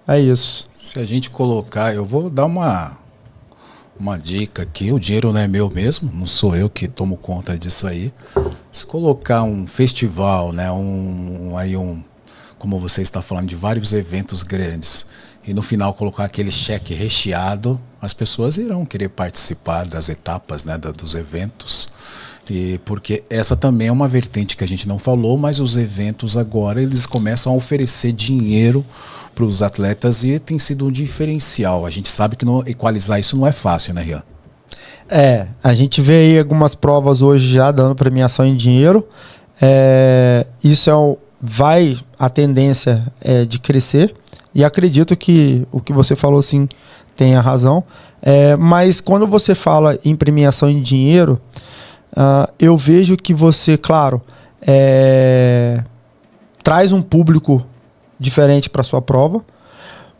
É isso. Se a gente colocar, eu vou dar uma dica aqui: o dinheiro não é meu mesmo, não sou eu que tomo conta disso aí. Se colocar um festival, né, como você está falando, de vários eventos grandes, e no final colocar aquele cheque recheado, as pessoas irão querer participar das etapas, né, dos eventos. E porque essa também é uma vertente que a gente não falou, mas os eventos agora eles começam a oferecer dinheiro para os atletas, e tem sido um diferencial. A gente sabe que equalizar isso não é fácil, né, Rian? A gente vê aí algumas provas hoje já dando premiação em dinheiro. Isso a tendência é de crescer, e acredito que o que você falou sim tem a razão. Mas quando você fala em premiação em dinheiro, eu vejo que você, claro, traz um público diferente para sua prova,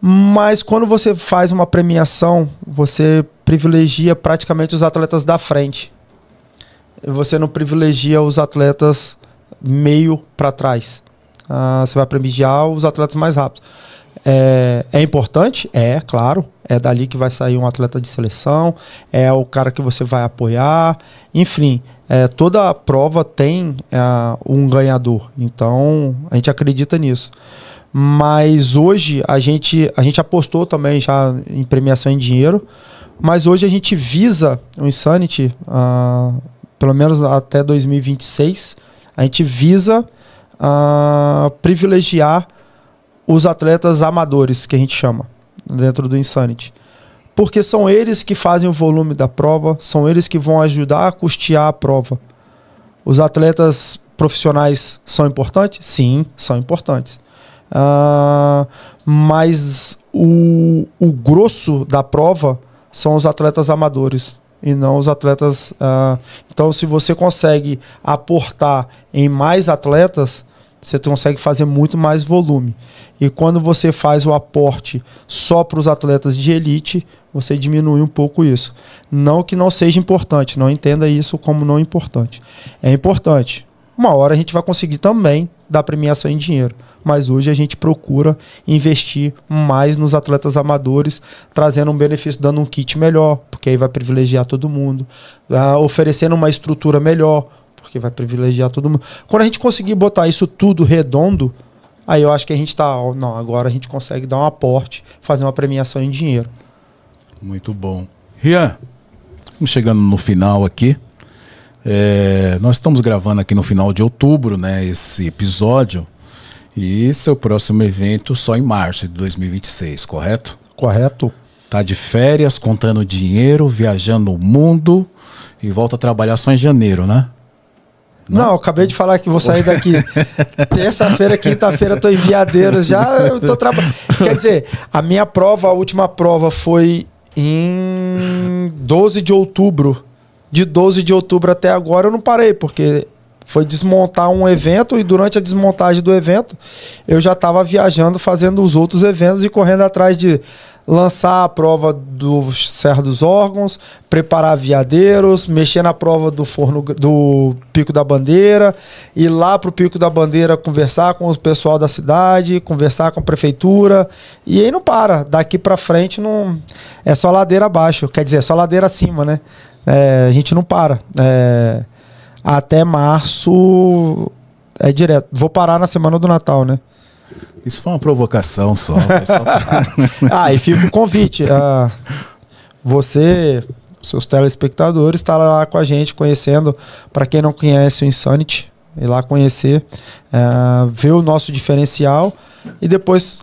mas quando você faz uma premiação, você privilegia praticamente os atletas da frente. Você não privilegia os atletas meio para trás. Você vai privilegiar os atletas mais rápidos. É importante? Claro. É dali que vai sair um atleta de seleção, é o cara que você vai apoiar. Enfim, toda prova tem um ganhador. Então, a gente acredita nisso. Mas hoje a gente apostou também já em premiação em dinheiro, mas hoje a gente visa o Insanity, pelo menos até 2026, a gente visa privilegiar os atletas amadores, que a gente chama, dentro do Insanity. Porque são eles que fazem o volume da prova, são eles que vão ajudar a custear a prova. Os atletas profissionais são importantes? Sim, são importantes. Mas o grosso da prova são os atletas amadores e não os atletas. Então, se você consegue aportar em mais atletas, você consegue fazer muito mais volume. E quando você faz o aporte só para os atletas de elite, você diminui um pouco isso. Não que não seja importante, não entenda isso como não importante. É importante. Uma hora a gente vai conseguir também dar premiação em dinheiro. Mas hoje a gente procura investir mais nos atletas amadores, trazendo um benefício, dando um kit melhor, porque aí vai privilegiar todo mundo, oferecendo uma estrutura melhor, porque vai privilegiar todo mundo. Quando a gente conseguir botar isso tudo redondo, aí eu acho que a gente não, agora a gente consegue dar um aporte, fazer uma premiação em dinheiro. Muito bom. Rian, estamos chegando no final aqui. Nós estamos gravando aqui no final de outubro, né, esse episódio. E seu próximo evento só em março de 2026, correto? Correto. Tá de férias, contando dinheiro, viajando o mundo e volta a trabalhar só em janeiro, né? Não, eu acabei de falar que vou sair daqui terça-feira, quinta-feira tô em Veadeiros já, eu tô trabalhando. Quer dizer, a minha prova, a última prova foi em 12 de outubro. De 12 de outubro até agora eu não parei, porque foi desmontar um evento e durante a desmontagem do evento eu já estava viajando, fazendo os outros eventos e correndo atrás de lançar a prova do Serra dos Órgãos, preparar Veadeiros, mexer na prova do forno do Pico da Bandeira, ir lá pro Pico da Bandeira conversar com o pessoal da cidade, conversar com a prefeitura, e aí não para. Daqui para frente não é só ladeira abaixo, quer dizer, é só ladeira acima, né? A gente não para. Até março é direto. Vou parar na semana do Natal, né? Isso foi uma provocação só. E fica o convite. Você, seus telespectadores, estará lá com a gente, conhecendo. Para quem não conhece o Insanity, ir lá conhecer, ver o nosso diferencial e depois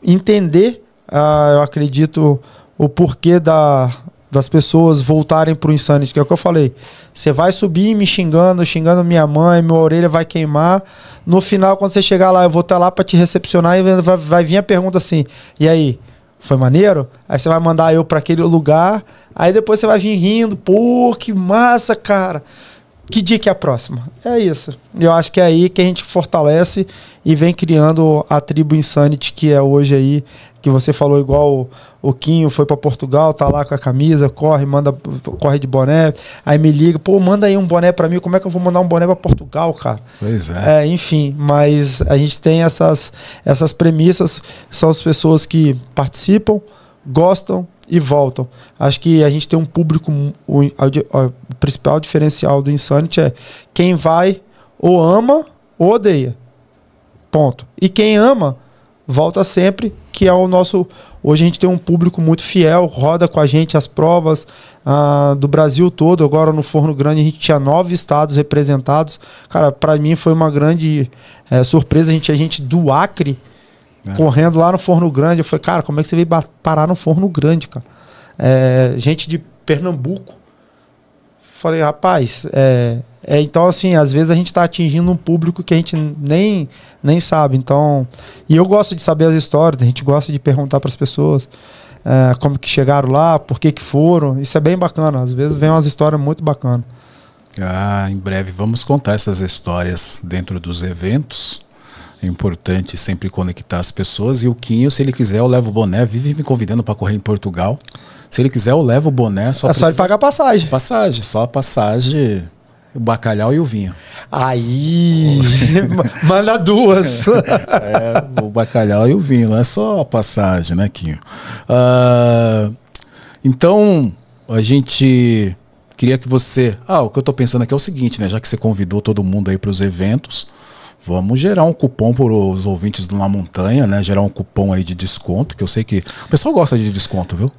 entender, eu acredito, o porquê das pessoas voltarem pro Insanity, que é o que eu falei. Você vai subir me xingando minha mãe, minha orelha vai queimar. No final, quando você chegar lá, eu vou estar lá para te recepcionar e vai vir a pergunta assim: e aí, foi maneiro? Aí você vai mandar eu para aquele lugar, aí depois você vai vir rindo: pô, que massa, cara. Que dia que é a próxima? É isso. Eu acho que é aí que a gente fortalece e vem criando a tribo Insanity, que é hoje aí, que você falou, igual o Quinho foi para Portugal, tá lá com a camisa, corre de boné, aí me liga, pô, manda aí um boné para mim, como é que eu vou mandar um boné para Portugal, cara? Pois é. Enfim, mas a gente tem essas premissas, são as pessoas que participam, gostam e voltam. Acho que a gente tem um público, o principal diferencial do Insanity é quem vai ou ama ou odeia. Ponto. E quem ama, volta sempre, que é o nosso... Hoje a gente tem um público muito fiel, roda com a gente as provas do Brasil todo. Agora no Forno Grande a gente tinha 9 estados representados. Cara, para mim foi uma grande surpresa. A gente do Acre correndo lá no Forno Grande. Eu falei, cara, como é que você veio parar no Forno Grande, cara? Gente de Pernambuco. Falei, rapaz, então assim, às vezes a gente está atingindo um público que a gente nem sabe. Então, e eu gosto de saber as histórias, a gente gosta de perguntar para as pessoas como que chegaram lá, por que foram. Isso é bem bacana, às vezes vem umas histórias muito bacanas. Em breve vamos contar essas histórias dentro dos eventos. É importante sempre conectar as pessoas. E o Quinho, se ele quiser, eu levo o boné. Vive me convidando para correr em Portugal. Se ele quiser, eu levo o boné. Só ele pagar passagem. Só a passagem, o bacalhau e o vinho. Aí, manda duas. O bacalhau e o vinho, não é só a passagem, né, Quinho? Então, a gente queria que você... o que eu tô pensando aqui é o seguinte, né? Já que você convidou todo mundo aí para os eventos, vamos gerar um cupom para os ouvintes do Na Montanha, né? Gerar um cupom aí de desconto, que eu sei que o pessoal gosta de desconto, viu?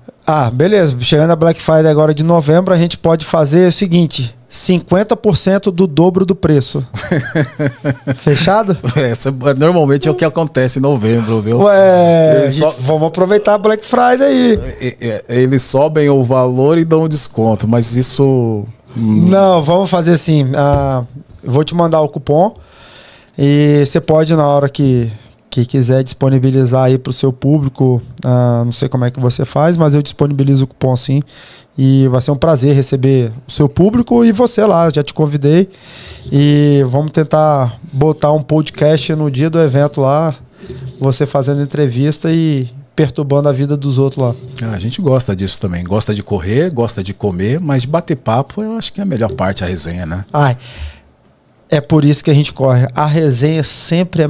Beleza. Chegando a Black Friday agora de novembro, a gente pode fazer o seguinte: 50% do dobro do preço. Fechado? Normalmente é o que acontece em novembro, viu? Vamos aproveitar a Black Friday aí. Eles sobem o valor e dão o desconto, mas isso... Não, vamos fazer assim. Vou te mandar o cupom. E você pode, na hora que que quiser disponibilizar aí para o seu público, não sei como é que você faz, mas eu disponibilizo o cupom sim. E vai ser um prazer receber o seu público e você lá, já te convidei. E vamos tentar botar um podcast no dia do evento lá, você fazendo entrevista e perturbando a vida dos outros lá. A gente gosta disso também. Gosta de correr, gosta de comer, mas de bater papo eu acho que é a melhor parte, a resenha, né? Ai, é por isso que a gente corre. A resenha sempre é...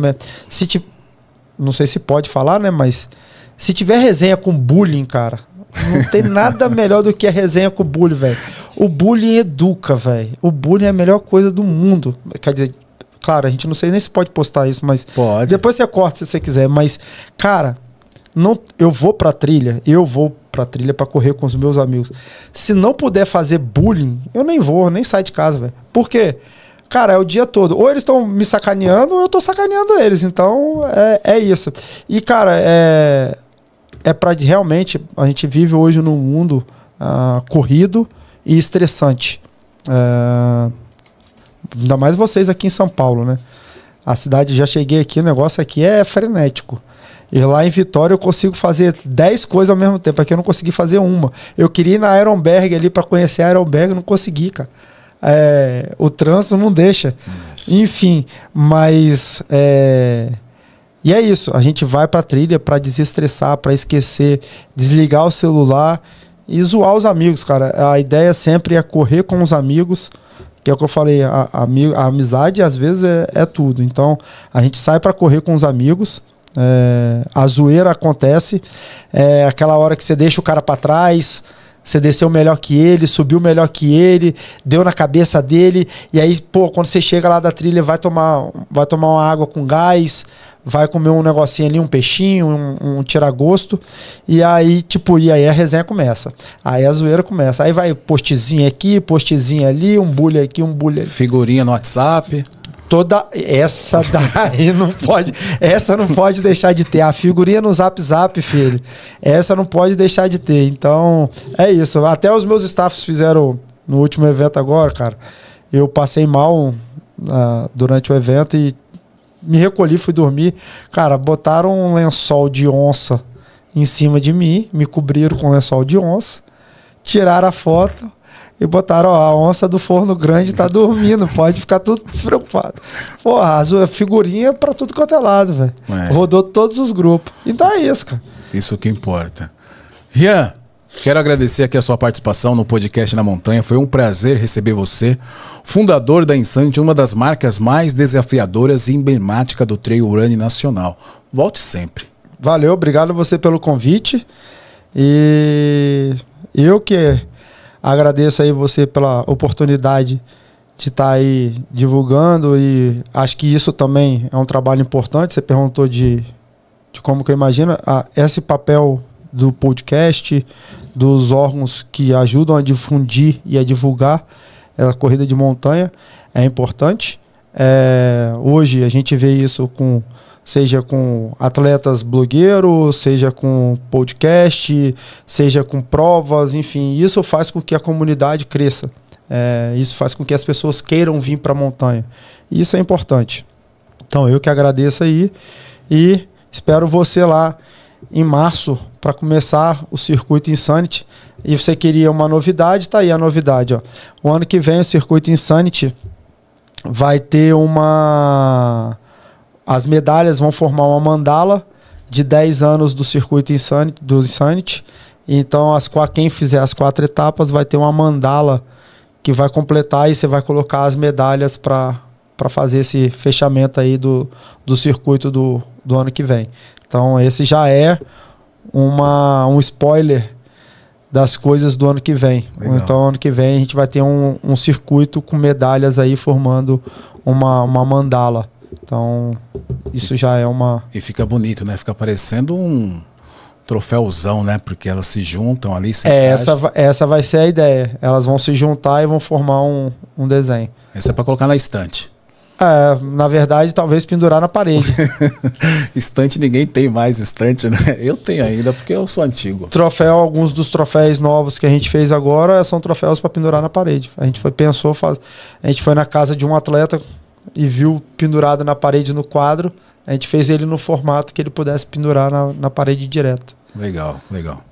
Não sei se pode falar, né? Mas se tiver resenha com bullying, cara, não tem nada melhor do que a resenha com bullying, velho. O bullying educa, velho. O bullying é a melhor coisa do mundo. Quer dizer, claro, a gente não sei nem se pode postar isso, mas... Pode. Depois você corta se você quiser. Mas, cara, eu vou pra trilha pra correr com os meus amigos. Se não puder fazer bullying, eu nem vou, nem saio de casa, velho. Por quê? Cara, é o dia todo. Ou eles estão me sacaneando, ou eu tô sacaneando eles. Então, é isso. E, cara, pra realmente... A gente vive hoje num mundo corrido e estressante. Ainda mais vocês aqui em São Paulo, né? A cidade, já cheguei aqui, o negócio aqui é frenético. E lá em Vitória eu consigo fazer 10 coisas ao mesmo tempo. Aqui eu não consegui fazer uma. Eu queria ir na Ironberg ali pra conhecer a Ironberg, não consegui, cara. O trânsito não deixa. Enfim, mas e é isso, a gente vai pra trilha pra desestressar, pra esquecer, desligar o celular e zoar os amigos, cara. A ideia sempre é correr com os amigos, que é o que eu falei, a amizade às vezes é tudo. Então a gente sai pra correr com os amigos, a zoeira acontece, aquela hora que você deixa o cara pra trás. Você desceu melhor que ele, subiu melhor que ele, deu na cabeça dele, e aí, pô, quando você chega lá da trilha, vai tomar uma água com gás, vai comer um negocinho ali, um peixinho, um tiragosto, e aí, aí a resenha começa. Aí a zoeira começa. Aí vai postzinho aqui, postzinho ali, um bullying aqui, um bullying ali. Figurinha no WhatsApp. Essa daí não pode. Essa não pode deixar de ter. A figurinha no Zap, filho. Essa não pode deixar de ter. Então, é isso. Até os meus staffs fizeram no último evento agora, cara. Eu passei mal durante o evento e me recolhi, fui dormir. Cara, botaram um lençol de onça em cima de mim, me cobriram com lençol de onça, tiraram a foto. E botaram, a onça do forno grande tá dormindo, pode ficar tudo despreocupado. Porra, a figurinha pra tudo quanto é lado, velho. Rodou todos os grupos. Então é isso, cara. Isso que importa. Rian, quero agradecer aqui a sua participação no podcast Na Montanha. Foi um prazer receber você, fundador da Insanity, uma das marcas mais desafiadoras e emblemáticas do trail running nacional. Volte sempre. Valeu, obrigado a você pelo convite. E eu que... agradeço aí você pela oportunidade de estar aí divulgando, e acho que isso também é um trabalho importante. Você perguntou de como que eu imagino esse papel do podcast, dos órgãos que ajudam a difundir e a divulgar a corrida de montanha, é importante. Hoje a gente vê isso seja com atletas blogueiros, seja com podcast, seja com provas, enfim, isso faz com que a comunidade cresça. Isso faz com que as pessoas queiram vir para a montanha. E isso é importante. Então eu que agradeço aí e espero você lá em março para começar o Circuito Insanity. E você queria uma novidade, tá aí a novidade, ó. O ano que vem o Circuito Insanity vai ter as medalhas vão formar uma mandala de 10 anos do Circuito Insanity. Então, quem fizer as 4 etapas vai ter uma mandala que vai completar, e você vai colocar as medalhas para fazer esse fechamento aí do circuito do ano que vem. Então, esse já é um spoiler das coisas do ano que vem. Legal. Então, ano que vem a gente vai ter um circuito com medalhas aí formando uma mandala. Então, isso já é uma... E fica bonito, né? Fica parecendo um troféuzão, né? Porque elas se juntam ali. Essa vai ser a ideia. Elas vão se juntar e vão formar um desenho. Essa é para colocar na estante. Na verdade, talvez pendurar na parede. Estante, ninguém tem mais estante, né? Eu tenho ainda, porque eu sou antigo. Alguns dos troféus novos que a gente fez agora são troféus para pendurar na parede. A gente foi na casa de um atleta e viu pendurado na parede no quadro, a gente fez ele no formato que ele pudesse pendurar na parede direto. Legal, legal.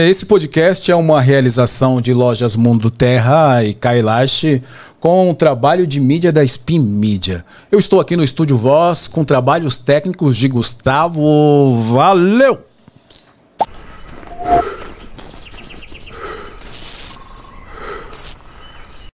Esse podcast é uma realização de Lojas Mundo Terra e Kailash com o trabalho de mídia da Spin Media. Eu estou aqui no Estúdio Voz com trabalhos técnicos de Gustavo. Valeu!